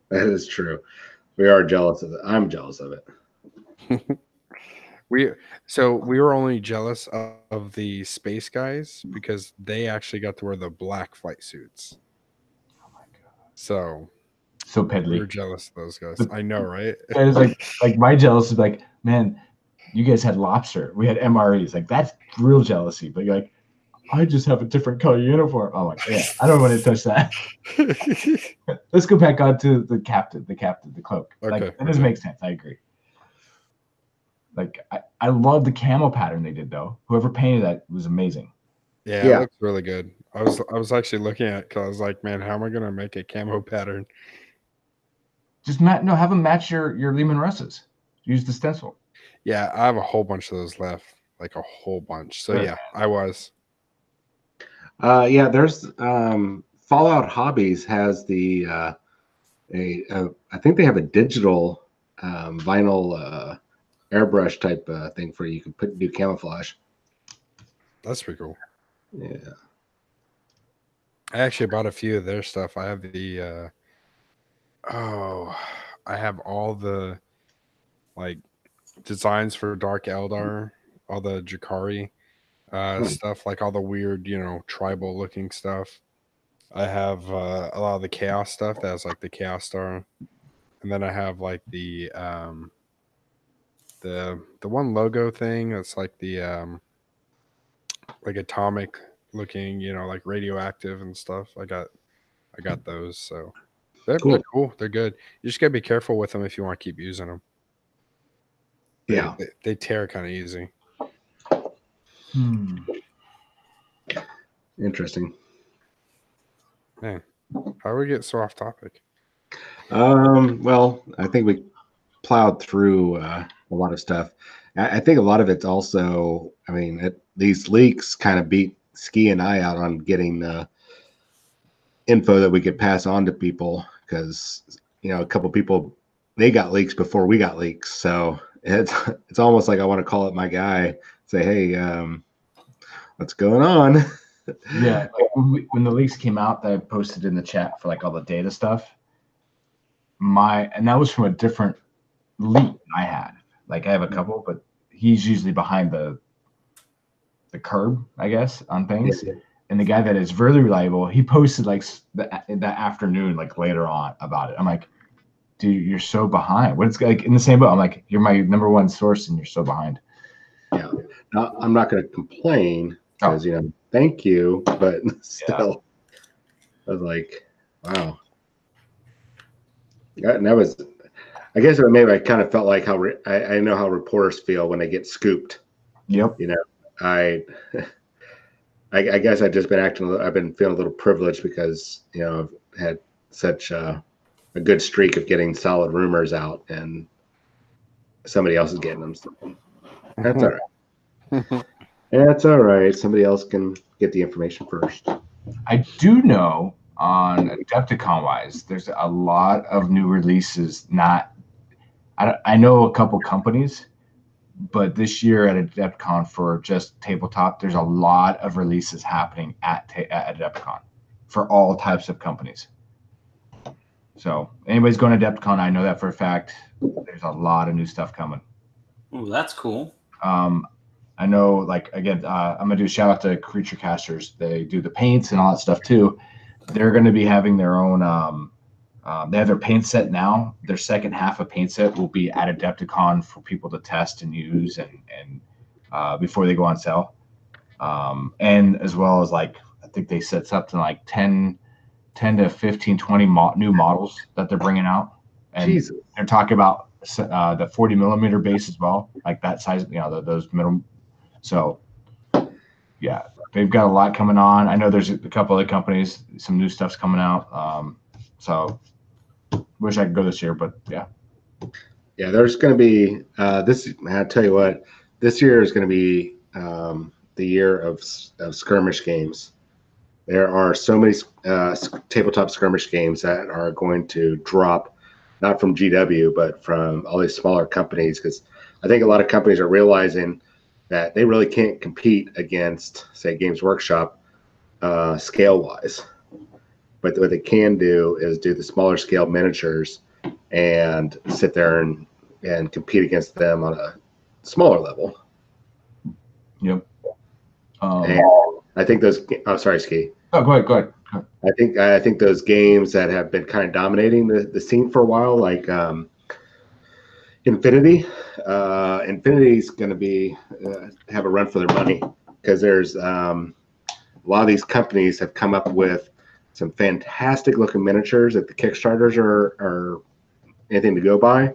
That is true. We are jealous of it. I'm jealous of it. We were only jealous of the space guys because they actually got to wear the black flight suits. Oh my god! So So we peddly. were jealous of those guys. I know, right? It was like my jealousy is like, man, you guys had lobster. We had MREs. Like that's real jealousy. But you're like, I just have a different color uniform. Oh my god, yeah, I don't want to touch that. Let's go back on to the captain, the cloak. Okay, Like that doesn't make sense. I agree. Like I love the camo pattern they did though. Whoever painted that was amazing. Yeah, it looks really good. I was actually looking at it because I was like, man, how am I gonna make a camo pattern? Just have them match your Lehman Russes. Use the stencil. Yeah, I have a whole bunch of those left, like a whole bunch. So yeah, I was. Yeah, there's Fallout Hobbies has the I think they have a digital vinyl airbrush type thing for you can do camouflage. That's pretty cool. Yeah, I actually bought a few of their stuff. I have the I have all the like designs for Dark Eldar, all the Jakari stuff, like all the weird, tribal looking stuff. I have a lot of the Chaos stuff that has like the Chaos Star, and then I have like the one logo thing that's like the like atomic looking, like radioactive and stuff. I got those, so they're cool. They're good. You just gotta be careful with them if you want to keep using them. They tear kind of easy. Interesting. Man, how do we get so off topic? Well, I think we plowed through a lot of stuff. I think a lot of it's also, I mean, these leaks kind of beat Ski and I out on getting info that we could pass on to people because, a couple people, they got leaks before we got leaks. So it's almost like I want to call up my guy, say, hey, what's going on? Yeah, like when the leaks came out that I posted in the chat for like all the data stuff, and that was from a different leak I had. Like I have a couple, but he's usually behind the curb, I guess, on things. Yeah. And the guy that is really reliable, he posted like that afternoon, like later on about it. I'm like, dude, you're so behind. What's like in the same boat? I'm like, you're my number one source, and you're so behind. Yeah, I'm not going to complain because thank you, but still, I was like, wow. And that was, I guess maybe I kind of felt like how I know how reporters feel when they get scooped. Yep. You know, I guess I've just been I've been feeling a little privileged because I've had such a good streak of getting solid rumors out, and somebody else is getting them. So that's all right. That's all right. Somebody else can get the information first. I do know on Adepticon wise, there's a lot of new releases. I know a couple companies, but this year at Adepticon for just tabletop, there's a lot of releases happening at Adepticon for all types of companies. So anybody's going to Adepticon, I know that for a fact. There's a lot of new stuff coming. Ooh, that's cool. I know, like, again, I'm going to do a shout out to Creature Casters. They do the paints and all that stuff too. They're going to be having their own, they have their paint set now. Their second half of paint set will be at Adepticon for people to test and use and before they go on sale. And as well as, like, I think they set something like 10 to 15, 20 new models that they're bringing out. And Jesus. They're talking about the 40 millimeter base as well, like that size, those middle. So, yeah, they've got a lot coming on. I know there's a couple other companies, some new stuff's coming out. So, wish I could go this year, but yeah. Yeah, there's going to be I'll tell you what, this year is going to be the year of skirmish games. There are so many tabletop skirmish games that are going to drop, not from GW, but from all these smaller companies, because I think a lot of companies are realizing that they really can't compete against, say, Games Workshop scale-wise. But what they can do is do the smaller scale miniatures and sit there and compete against them on a smaller level. Yep. And I think those. Oh, sorry, Ski. Oh, go ahead. I think those games that have been kind of dominating the scene for a while, like Infinity. Infinity's going to be have a run for their money, because there's a lot of these companies have come up with some fantastic looking miniatures that the Kickstarters are anything to go by,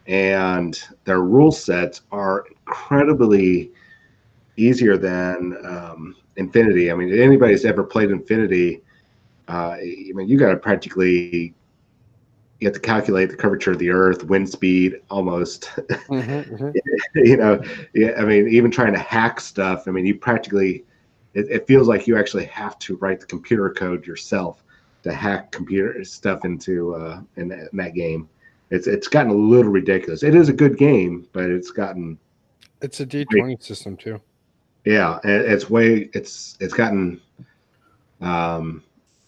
and their rule sets are incredibly easier than Infinity. I mean, if anybody's ever played Infinity, I mean, you got to practically, you have to calculate the curvature of the Earth, wind speed, almost. Yeah. I mean, even trying to hack stuff. I mean, you practically, it feels like you actually have to write the computer code yourself to hack computer stuff into in that game. It's gotten a little ridiculous. It is a good game, but it's gotten. It's a D20 system too. Yeah, it's gotten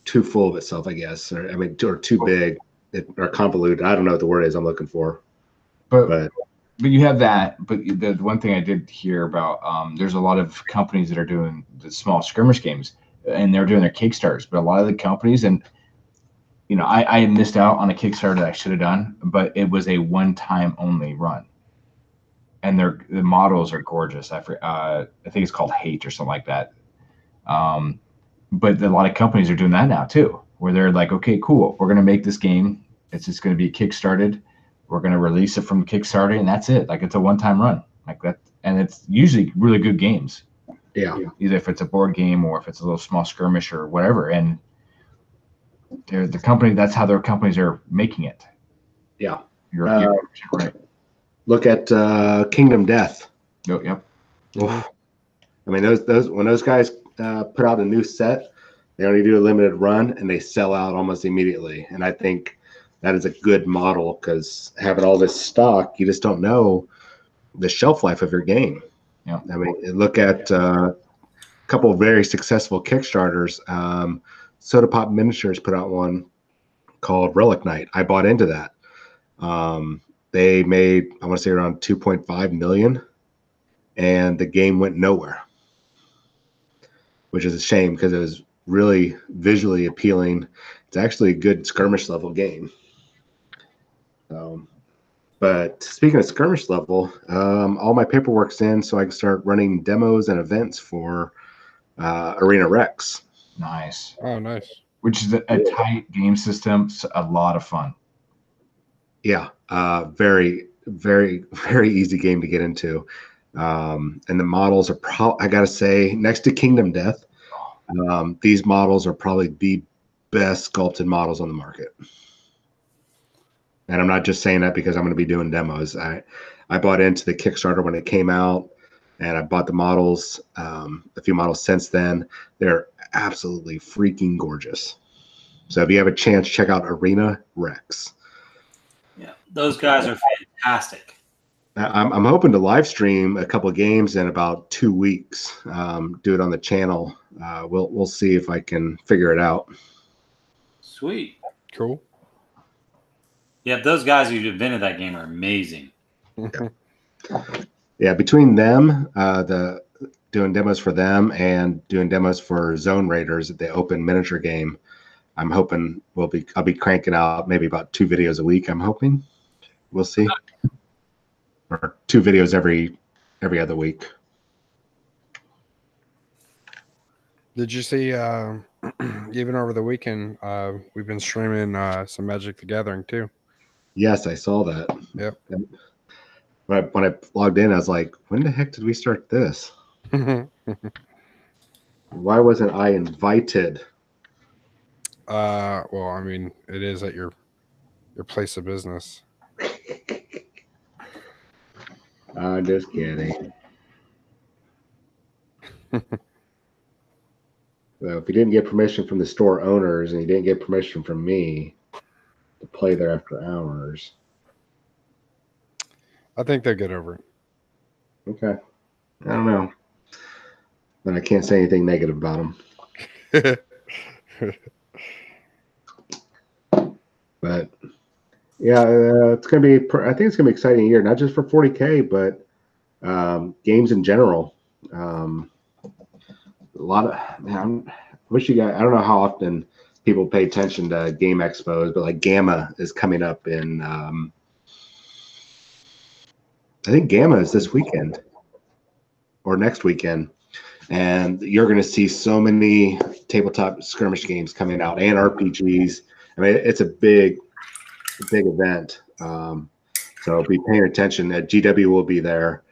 too full of itself, I guess, or too big, or convoluted. I don't know what the word is I'm looking for. But you have that. But the one thing I did hear about, there's a lot of companies that are doing the small skirmish games, and they're doing their Kickstarters. But a lot of the companies, and I missed out on a Kickstarter that I should have done, but it was a one-time only run. And the models are gorgeous. I think it's called Hate or something like that. But a lot of companies are doing that now too, where they're like, okay, cool, we're going to make this game. It's just going to be kickstarted. We're going to release it from Kickstarter, and that's it. Like, it's a one-time run like that. And it's usually really good games. Yeah. Either if it's a board game or if it's a little small skirmish or whatever. And the company, that's how their companies are making it. Yeah. You're right. Look at Kingdom Death. Oh, yep. I mean, those when those guys put out a new set, they only do a limited run and they sell out almost immediately. And I think that is a good model, because having all this stock, you just don't know the shelf life of your game. Yeah. I mean, look at a couple of very successful Kickstarters. Soda Pop Miniatures put out one called Relic Knight. I bought into that. They made, I want to say, around 2.5 million, and the game went nowhere, which is a shame, because it was really visually appealing. It's actually a good skirmish level game. But speaking of skirmish level, all my paperwork's in, so I can start running demos and events for Arena Rex. Nice. Oh, nice. Which is a tight game system, so a lot of fun. Yeah, very, very, very easy game to get into. And the models are I gotta say, next to Kingdom Death, these models are probably the best sculpted models on the market. And I'm not just saying that because I'm going to be doing demos. I bought into the Kickstarter when it came out, and I bought the models, a few models since then. They're absolutely freaking gorgeous. So if you have a chance, check out Arena Rex. Yeah, those guys are fantastic. I'm hoping to live stream a couple of games in about 2 weeks. Do it on the channel. We'll see if I can figure it out. Sweet. Cool. Yeah, those guys who invented that game are amazing. Yeah, between them, doing demos for them and doing demos for Zone Raiders at the open miniature game, I'm hoping I'll be cranking out maybe about 2 videos a week. I'm hoping. We'll see. Or 2 videos every other week. Did you see even over the weekend we've been streaming some Magic the Gathering too? Yes, I saw that. Yep. When I logged in, I was like, when the heck did we start this? Why wasn't I invited? Well, I mean, it is at your place of business. I'm just kidding. Well, if you didn't get permission from the store owners and you didn't get permission from me to play there after hours. I think they'll get over it. Okay. I don't know. But I can't say anything negative about them. But yeah, it's going to be, I think it's going to be an exciting year, not just for 40K, but games in general. A lot of, man, I wish you guys, I don't know how often people pay attention to game expos, but like Gamma is coming up in, I think Gamma is this weekend or next weekend. And you're going to see so many tabletop skirmish games coming out and RPGs. I mean, it's a big event. So be paying attention. GW will be there.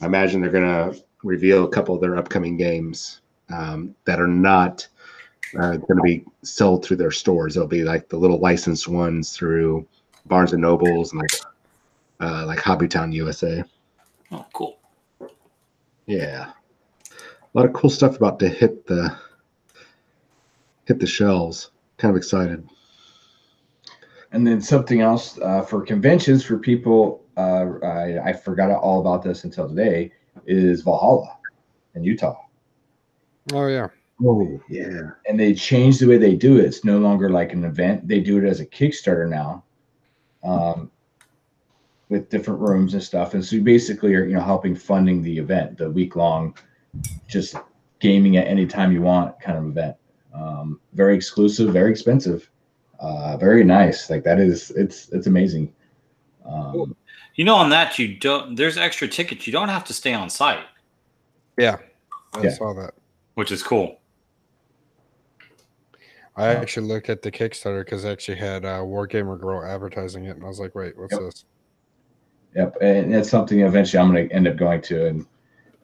I imagine they're going to reveal a couple of their upcoming games that are not going to be sold through their stores. They'll be like the little licensed ones through Barnes and Nobles and like Hobbytown USA. Oh, cool. Yeah, a lot of cool stuff about to hit the shelves. Kind of excited. And then something else for conventions for people, I forgot all about this until today, is Valhalla in Utah. Oh, yeah. Oh, yeah. And they changed the way they do it. It's no longer like an event. They do it as a Kickstarter now with different rooms and stuff. And so you basically are, helping funding the event, the week-long, just gaming at any time you want kind of event. Very exclusive, very expensive. Very nice. Like that is, it's amazing. On that there's extra tickets. You don't have to stay on site. Yeah. I saw that. Which is cool. I actually looked at the Kickstarter because I actually had Wargamer Girl advertising it, and I was like, wait, what's this? Yep. And it's something eventually I'm going to end up going to. And,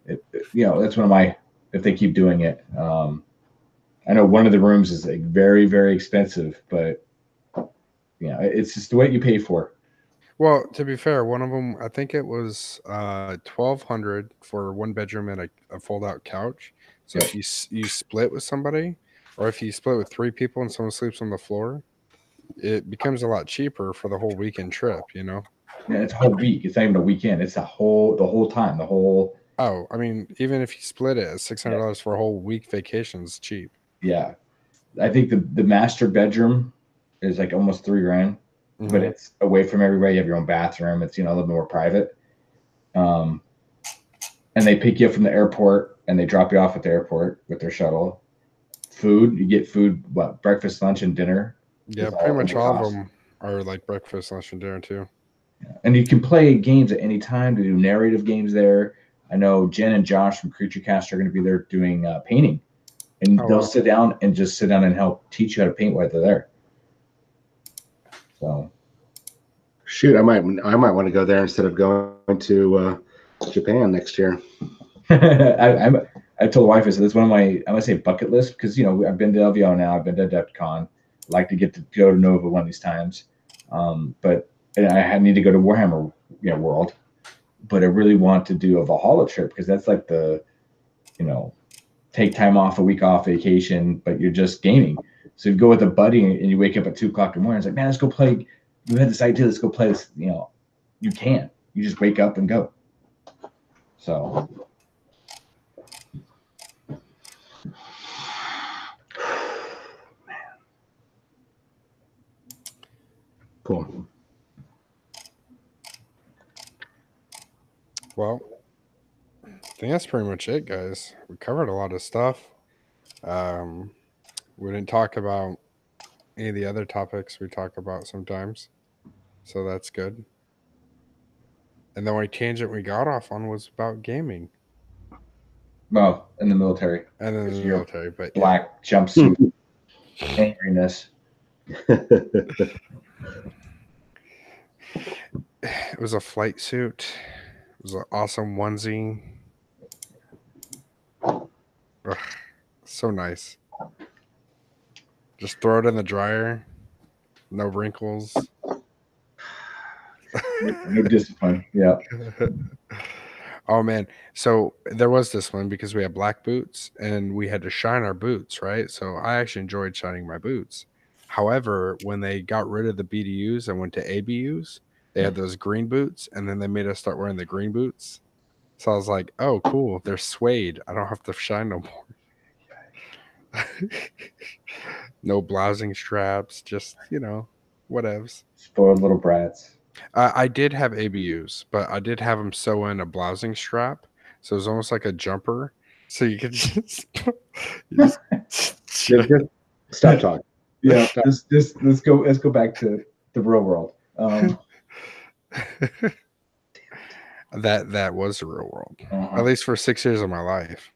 that's one of my, if they keep doing it. I know one of the rooms is like very, very expensive, but it's just what you pay for. Well, to be fair, one of them, I think it was $1,200 for 1 bedroom and a fold-out couch. So if you split with somebody, or if you split with 3 people and someone sleeps on the floor, it becomes a lot cheaper for the whole weekend trip. Yeah, it's a whole week. It's not even a weekend. It's the whole time. Oh, I mean, even if you split it, $600 for a whole week vacation is cheap. Yeah, I think the master bedroom is like almost $3,000. But it's away from everybody. You have your own bathroom. It's, a little more private. And they pick you up from the airport and they drop you off at the airport with their shuttle. Food, you get food, breakfast, lunch, and dinner. Yeah, pretty much all of them are like breakfast, lunch, and dinner too. Yeah. And you can play games at any time. They do narrative games there. I know Jen and Josh from Creature Cast are going to be there doing painting. And they'll sit down and help teach you how to paint while they're there. So Shoot, I might want to go there instead of going to Japan next year. I told the wife, I said, it's one of my, I'm gonna say bucket list, because you know I've been to LVO now, I've been to Adepticon, I'd like to get to go to Nova one of these times, but I need to go to Warhammer, you know, World, but I really want to do a Valhalla trip, because that's like the, you know, take time off, a week off vacation, but you're just gaming. So you go with a buddy and you wake up at 2 o'clock in the morning. It's like, man, let's go play. You had this idea, let's go play this. You know, you can't. You just wake up and go. So. Cool. Well, I think that's pretty much it, guys. We covered a lot of stuff. We didn't talk about any of the other topics we talk about sometimes, so that's good. And the only tangent we got off on was about gaming. Well, in the military. And then the military, but black jumpsuit, angriness. It was a flight suit. It was an awesome onesie. Ugh, so nice. Just throw it in the dryer. No wrinkles. No discipline. Yeah. Oh man. So there was this one because we had black boots and we had to shine our boots, right? So I actually enjoyed shining my boots. However, when they got rid of the BDUs and went to ABUs, they had those green boots, and then they made us start wearing the green boots. So I was like, oh, cool. They're suede. I don't have to shine no more. No blousing straps, just, you know, whatevs. Spoiled little brats. I did have ABUs, but I did have them sew in a blousing strap. So it was almost like a jumper. So you could just, Stop talking. Yeah, let's go back to the real world. That was the real world, at least for 6 years of my life.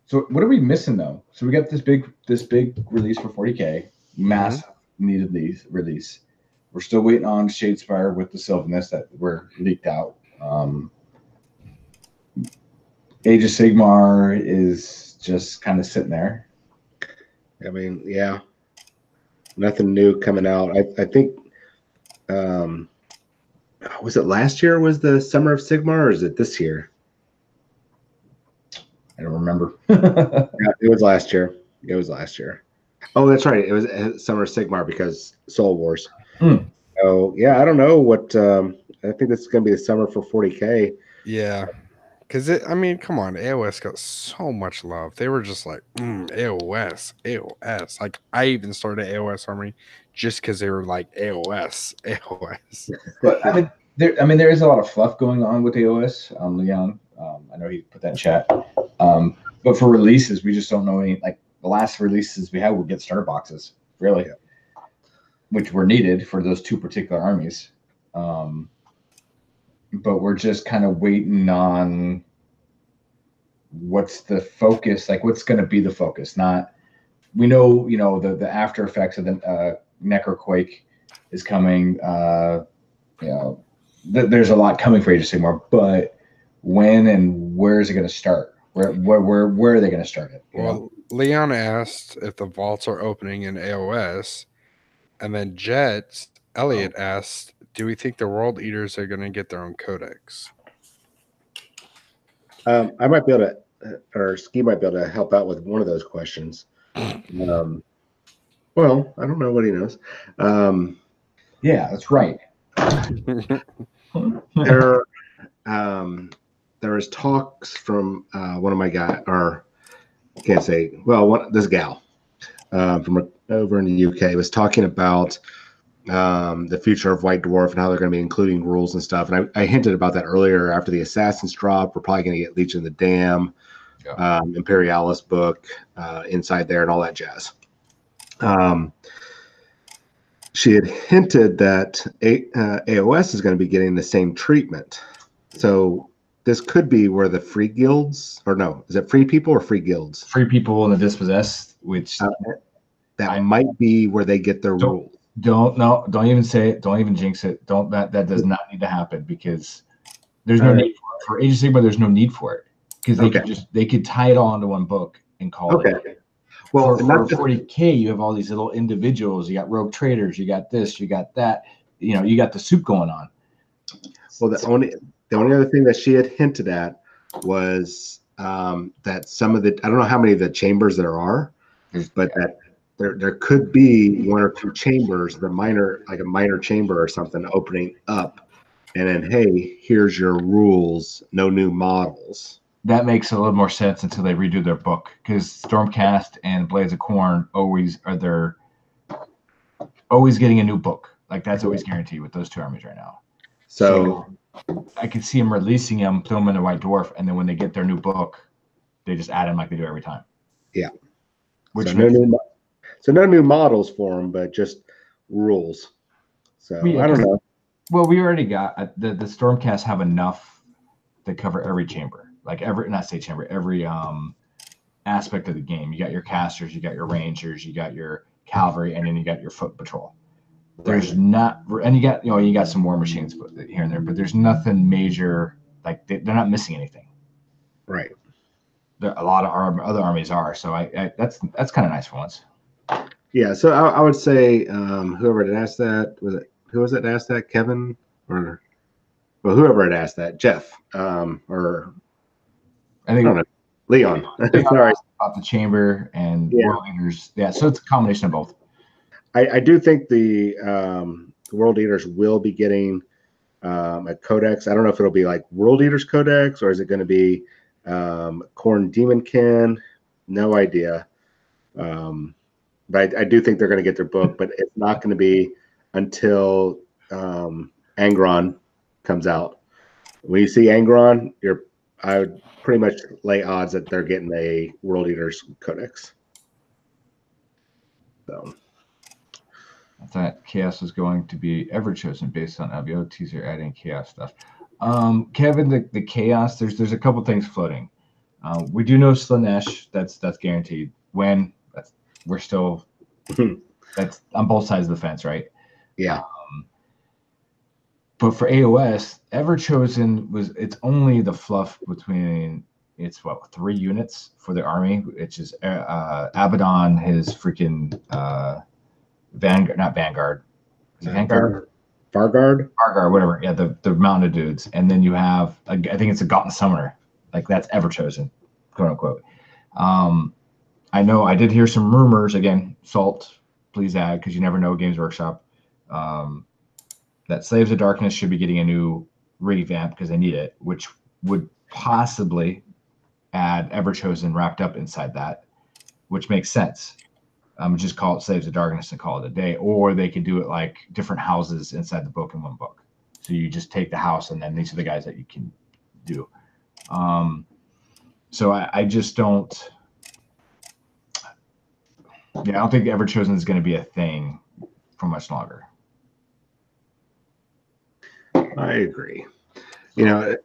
So what are we missing though? So we got this big release for 40K, massive needed release. We're still waiting on Shadespire with the Sylvanus that were leaked out. Age of Sigmar is just kind of sitting there. I mean, yeah, nothing new coming out. I think, was it last year was the Summer of Sigmar, or is it this year? I don't remember. Yeah, it was last year. It was last year. Oh, that's right. It was Summer of Sigmar because Soul Wars. So, yeah, I don't know what. I think this is going to be the summer for 40K. Yeah. Because, I mean, come on. AOS got so much love. They were just like, AOS. Like, I even started AOS Army just because they were like, AOS. But, I mean, there is a lot of fluff going on with AOS. Leon, I know he put that in chat. But for releases, we just don't know any. Like, the last releases we had were get starter boxes, really, which were needed for those 2 particular armies. But we're just kind of waiting on what's the focus, like what's going to be the focus. Not, we know, you know, the after effects of the Necroquake is coming. You know, there's a lot coming for Age of Sigmar, but when and where is it going to start? Where are they going to start it? Well, Leon asked if the vaults are opening in AOS, and then Elliot asked, do we think the World Eaters are going to get their own codex? I might be able to, or Ski might be able to help out with one of those questions. Well, I don't know what he knows. Yeah, that's right. There is talks from one of my guys, or I can't say, well, this gal from over in the UK was talking about the future of White Dwarf and how they're going to be including rules and stuff. And I hinted about that earlier. After the Assassins drop, we're probably going to get Leech in the Dam, Imperialis book inside there, and all that jazz. She had hinted that AOS is going to be getting the same treatment. So this could be where the free guilds, or no, is it free people or free guilds? Free people and the dispossessed, which that might be where they get their rules. Don't even say it. Don't even jinx it. Don't that does not need to happen because there's no need for Age of Sigmar. There's no need for it because they could tie it all into one book and call it. Well, for 40K, you have all these little individuals. You got rogue traders. You got this. You got that. You got the soup going on. Well, the only other thing that she had hinted at was that some of the, I don't know how many of the chambers there are, but that there could be one or two chambers, like a minor chamber or something opening up, and then, hey, here's your rules, no new models. That makes a little more sense until they redo their book, because Stormcast and Blades of Corn always getting a new book. Like that's always guaranteed with those two armies right now. So I can see them releasing them, throw them in the White Dwarf, and then when they get their new book, they just add them like they do every time. Yeah. So no new models for them, but just rules. So I don't know. Well, we already got the Stormcast have enough to cover every chamber. Like every aspect of the game. You got your casters, you got your rangers, you got your cavalry, and then you got your foot patrol. There's not, and you got some war machines here and there, but there's nothing major. Like they're not missing anything. Right. A lot of our other armies are. So that's kind of nice for once. Yeah. So I would say whoever had asked that, who was it that asked that? Kevin or whoever had asked that, Jeff or. I don't know. Leon. Sorry. About the chamber and world leaders. Yeah, so it's a combination of both. I do think the world leaders will be getting a codex. I don't know if it'll be like World Eaters Codex or is it going to be Khorne Demonkin? No idea. But I do think they're going to get their book, but it's not going to be until Angron comes out. When you see Angron, I would pretty much lay odds that they're getting a World Eaters Codex. So I thought Chaos was going to be ever chosen based on LBO teaser adding Chaos stuff. Kevin, the Chaos, there's a couple things floating. We do know Slanesh, that's guaranteed. When we're still that's on both sides of the fence, right? Yeah. But for AOS, Everchosen it's only the fluff between 3 units for the army, which is Abaddon, his freaking Vanguard. Is it Vanguard? Farguard, whatever. Yeah, the mounted dudes, and then you have I think it's a Gotten Summoner, like that's Everchosen, quote unquote. I know I did hear some rumors again. Salt, please add because you never know. Games Workshop. That Slaves of Darkness should be getting a new revamp because they need it, which would possibly add Everchosen wrapped up inside that, which makes sense. Just call it Slaves of Darkness and call it a day, or they could do it like different houses inside the book in one book. So you just take the house, and then these are the guys that you can do. So I just don't. Yeah, I don't think Everchosen is going to be a thing for much longer. I agree. GW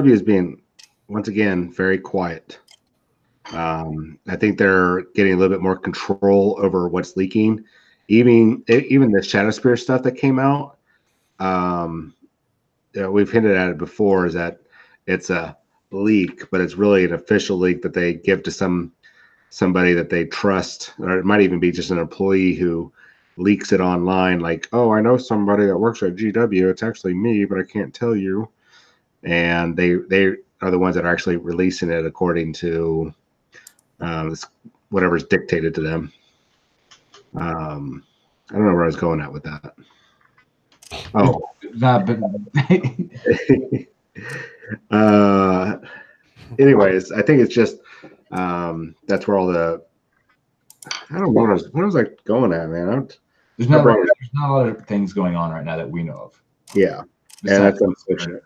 is being once again very quiet. I think they're getting a little bit more control over what's leaking. Even the Shadow Spear stuff that came out, we've hinted at it before, is that it's a leak, but it's really an official leak that they give to somebody that they trust, or it might even be just an employee who leaks it online, like, oh, I know somebody that works at GW. It's actually me, but I can't tell you. And they are the ones that are actually releasing it according to whatever's dictated to them. I don't know where I was going at with that. Oh, anyways, I think it's just that's where all the I don't know what was I going at, man. There's not a lot of things going on right now that we know of. Yeah, and that's unfortunate.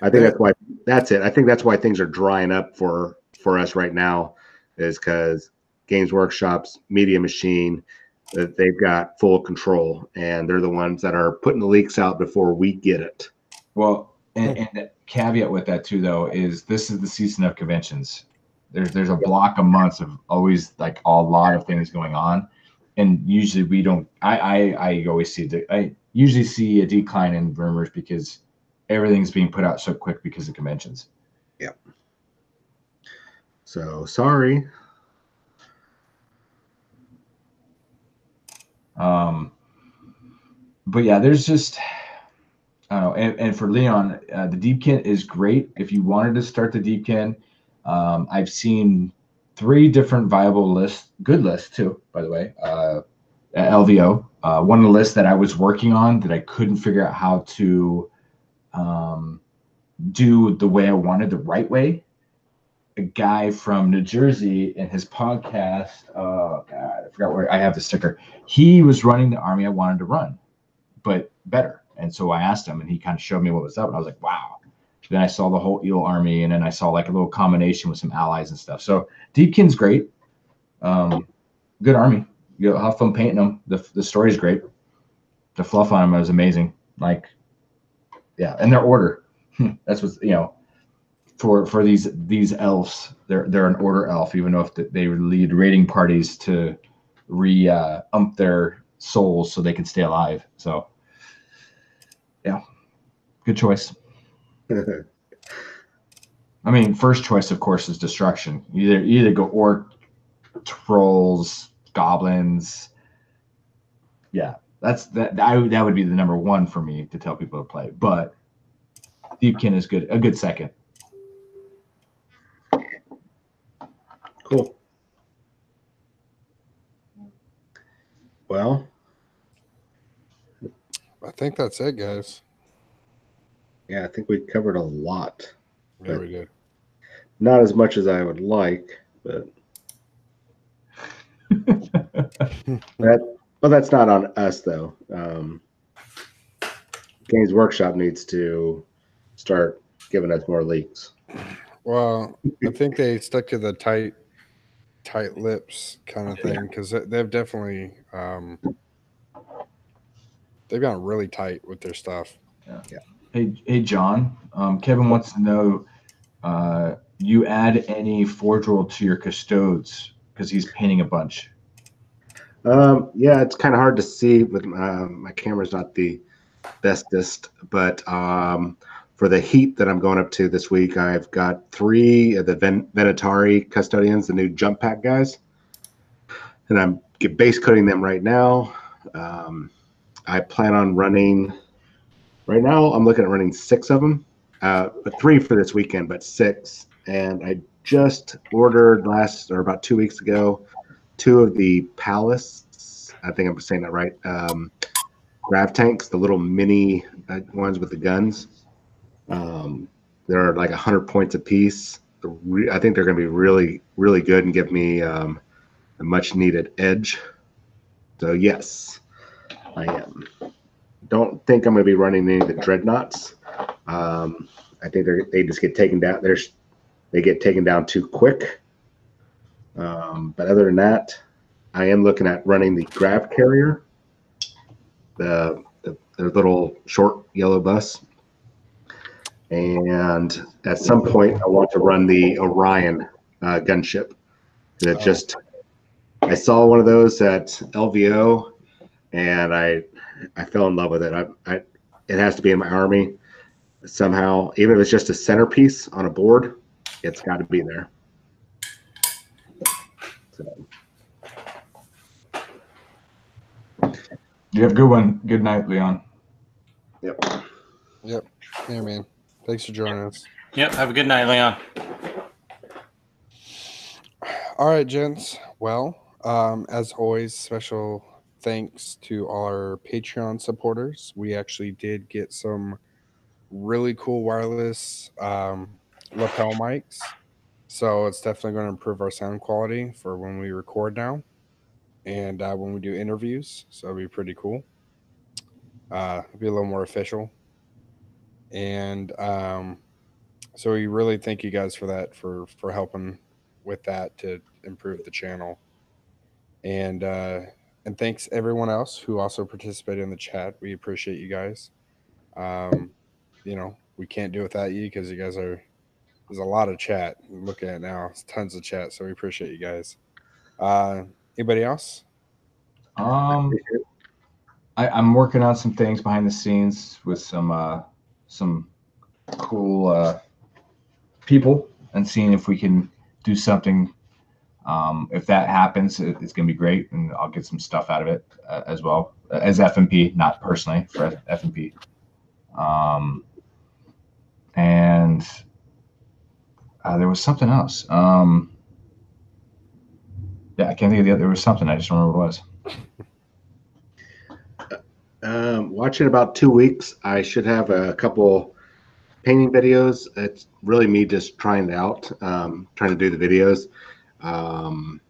I think that's why I think that's why things are drying up for us right now, is because Games Workshop's Media Machine, that they've got full control, and they're the ones that are putting the leaks out before we get it. Well, and the caveat with that too, though, is this is the season of conventions. There's a block of months of always like a lot of things going on, and usually we don't. I always see I usually see a decline in rumors because everything's being put out so quick because of conventions. Yeah. So sorry. But yeah, there's just I don't know. And for Leon, the Deepkin is great if you wanted to start the Deepkin. I've seen 3 different viable lists, good lists too, by the way. At LVO, one of the lists that I was working on that I couldn't figure out how to do the way I wanted, the right way. A guy from New Jersey in his podcast, God, I forgot where I have the sticker. He was running the army I wanted to run, but better. And so I asked him, and he kind of showed me what was up, and I was like, wow. Then I saw the whole Eel army, and then I saw like a little combination with some allies and stuff. So Deepkin's great. Good army. You'll have fun painting them. The story's great. The fluff on them is amazing. Like, yeah, and their order. That's what, for these elves, they're an order elf, even though if they lead raiding parties to ump their souls so they can stay alive. So yeah, good choice. I mean, first choice, of course, is destruction. You either go orc, trolls, goblins. Yeah, that would be the number 1 for me to tell people to play. But Deepkin is good, a good second. Cool. Well, I think that's it, guys. yeah, I think we covered a lot. Yeah, we did. Not as much as I would like, but that's not on us though. Games Workshop needs to start giving us more leaks. Well, I think they stuck to the tight lips kind of thing because they've definitely they've gotten really tight with their stuff. Yeah. Hey, John. Kevin wants to know, you add any forge roll to your custodes because he's painting a bunch. Yeah, it's kind of hard to see with my camera's not the bestest, but for the heat that I'm going up to this week, I've got 3 of the Venatari custodians, the new jump pack guys, and I'm base coating them right now. I plan on running. Right now, I'm looking at running 6 of them, 3 for this weekend, but 6. And I just ordered about 2 weeks ago, 2 of the Palace. I think I'm saying that right. Grav tanks, the little mini ones with the guns. They're like 100 points a piece. I think they're going to be really, really good and give me a much needed edge. So yes, I am. Don't think I'm going to be running any of the dreadnoughts. I think they just get taken down. They get taken down too quick. But other than that, I am looking at running the Grav carrier, the little short yellow bus. And at some point, I want to run the Orion gunship. I saw one of those at LVO, and I fell in love with it. It has to be in my army somehow, even if it's just a centerpiece on a board. It's got to be there. So. You have a good one. Good night, Leon. Yep. Yeah, man. Thanks for joining us. Yep. Have a good night, Leon. All right, gents. Well, as always, special thanks to our Patreon supporters. We actually did get some really cool wireless lapel mics. So it's definitely going to improve our sound quality for when we record now and when we do interviews. So it'll be pretty cool. It'll be a little more official. And so we really thank you guys for that, for helping with that to improve the channel. And thanks everyone else who also participated in the chat. We appreciate you guys. We can't do it without you because you guys there's a lot of chat. Look at it now. It's tons of chat. So we appreciate you guys. Anybody else? I'm working on some things behind the scenes with some cool people and seeing if we can do something. If that happens, it's going to be great, and I'll get some stuff out of it as well as FNP, not personally for FNP. And there was something else. Yeah, I can't think of the other. There was something. I just don't remember what it was. Watch in about 2 weeks. I should have a couple painting videos. It's really me just trying it out, trying to do the videos. I'm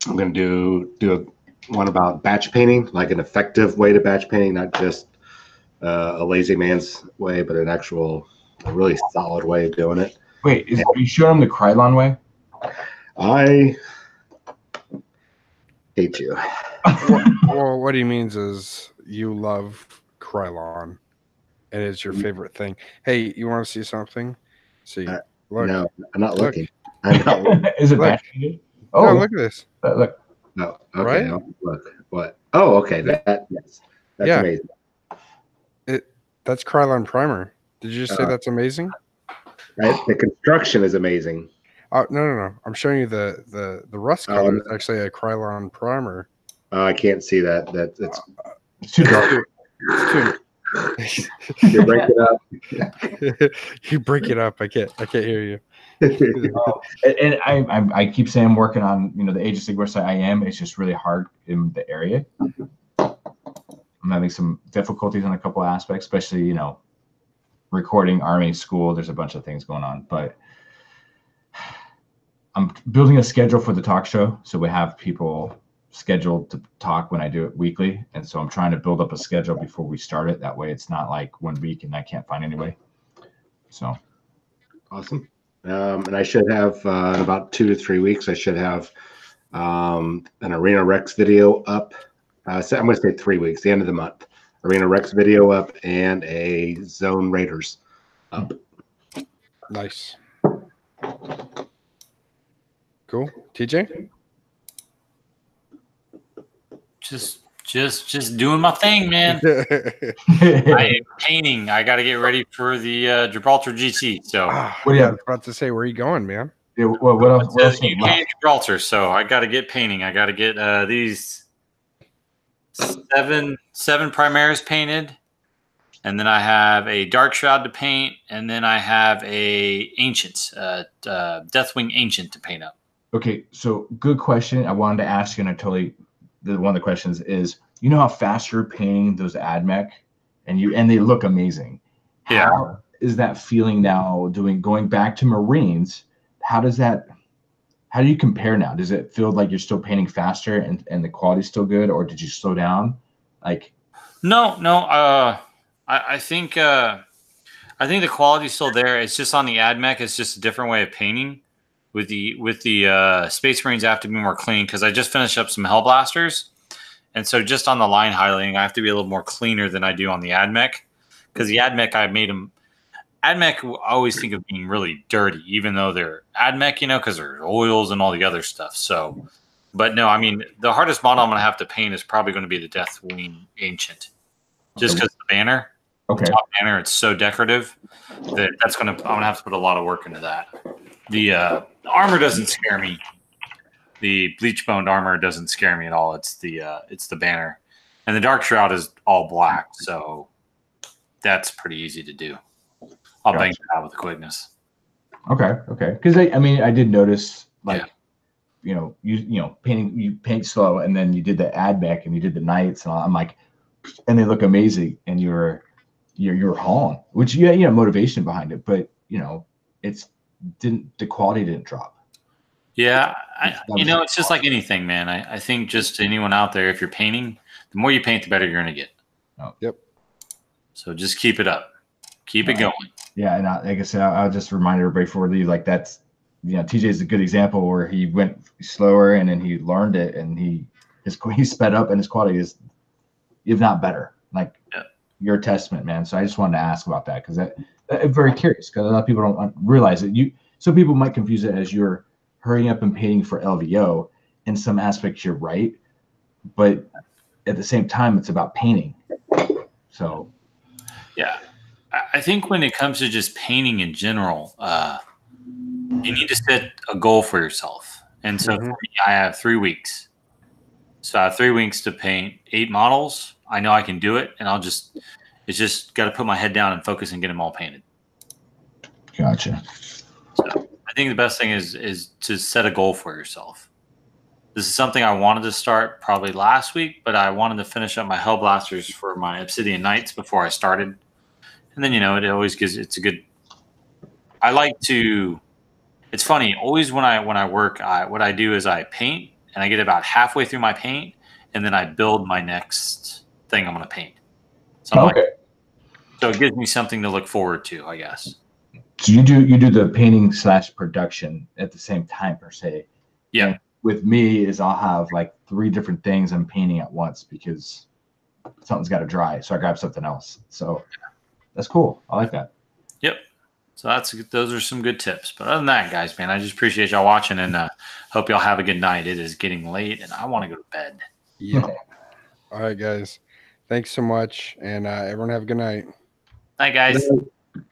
going to do one about batch painting, like an effective way to batch painting, not just a lazy man's way, but an actual, a really solid way of doing it. Wait, are you showing them the Krylon way? I hate you. Well, what he means is you love Krylon, and it's your favorite thing. Hey, you want to see something? See, look. No, I'm not looking. I'm not looking. Is it Look. batch? Oh, No, look at this. look. No, okay. Right? I'll look. What? Oh, okay. That yes, that's Yeah. amazing. That's Krylon primer. Did you just say that's amazing? Right? The construction is amazing. Oh, no. I'm showing you the rust color. It's actually a Krylon primer. I can't see that. It's too dark. You break it up. You break it up. I can't hear you. And I keep saying I'm working on the Age of Sigmar site. I am. It's just really hard in the area. I'm having some difficulties on a couple of aspects, especially recording Army School. There's a bunch of things going on, but I'm building a schedule for the talk show, so we have people scheduled to talk when I do it weekly, and so I'm trying to build up a schedule before we start it. That way, it's not like 1 week and I can't find anybody. So Awesome. And I should have in about 2 to 3 weeks, I should have an Arena Rex video up. So I'm going to say 3 weeks, the end of the month. Arena Rex video up and a Zone Raiders up. Nice. Cool. TJ? Just doing my thing, man. I am painting. I got to get ready for the Gibraltar GT. So, what are you about to say? Where are you going, man? Yeah, what else? What else UK Gibraltar. So I got to get painting. I got to get these seven Primaris painted, and then I have a Dark Shroud to paint, and then I have a Ancient, Deathwing Ancient to paint up. Okay, so good question. I wanted to ask you, and one of the questions is, how fast you're painting those AdMech, and they look amazing. Yeah. How is that feeling now? Going back to Marines, how do you compare now? Does it feel like you're still painting faster and the quality's still good, or did you slow down? No. I think the quality's still there. It's just on the AdMech. It's just a different way of painting. With the Space Marines, I have to be more clean because I just finished up some Hellblasters, and so just on the line highlighting, I have to be a little more cleaner than I do on the AdMech, because the AdMech I made them. AdMech I always think of being really dirty, even though they're AdMech, because there's oils and all the other stuff. So, but no, I mean the hardest model I'm going to have to paint is probably going to be the Deathwing Ancient, just because the banner, the top banner, it's so decorative that I'm going to have to put a lot of work into that. The armor doesn't scare me. The bleach boned armor doesn't scare me at all. It's the banner, and the Dark Shroud is all black, so that's pretty easy to do. I'll bang it out with quickness. Okay. Because I did notice you paint slow, and then you did the AdMech and you did the Knights, and I'm like, and they look amazing, and you're hauling, which motivation behind it, but the quality didn't drop. Yeah, it's just like anything, man. I think just anyone out there, if you're painting, the more you paint, the better you're going to get. Oh. Yep. So just keep it up. Keep it going. Yeah, and like I said, I'll just remind everybody before we leave, that's, TJ is a good example where he went slower and then he learned it, and he sped up, and his quality is, if not better. You're a testament, man. So I just wanted to ask about that, because I'm very curious, because a lot of people don't realize it. Some people might confuse it as you're hurrying up and painting for LVO. In some aspects, you're right, but at the same time, it's about painting. So, yeah, I think when it comes to just painting in general, you need to set a goal for yourself. And so for me, I have 3 weeks. So I have 3 weeks to paint 8 models. I know I can do it, and it's just got to put my head down and focus and get them all painted. gotcha. So I think the best thing is to set a goal for yourself. This is something I wanted to start probably last week, but I wanted to finish up my Hellblasters for my Obsidian Knights before I started. And then, it always gives, it's a good, I like to, it's funny, always when I work, what I do is I paint, and I get about halfway through my paint, and then I build my next thing I'm going to paint. So Okay. so it gives me something to look forward to, I guess. So you do the painting / production at the same time, per se. Yeah. And with me is I'll have like 3 different things I'm painting at once because something's got to dry. So I grab something else. So that's cool. I like that. Yep. So those are some good tips. But other than that, guys, man, I just appreciate y'all watching, and hope y'all have a good night. It is getting late, and I want to go to bed. Yeah. All right, guys. Thanks so much, and everyone have a good night. Night, guys.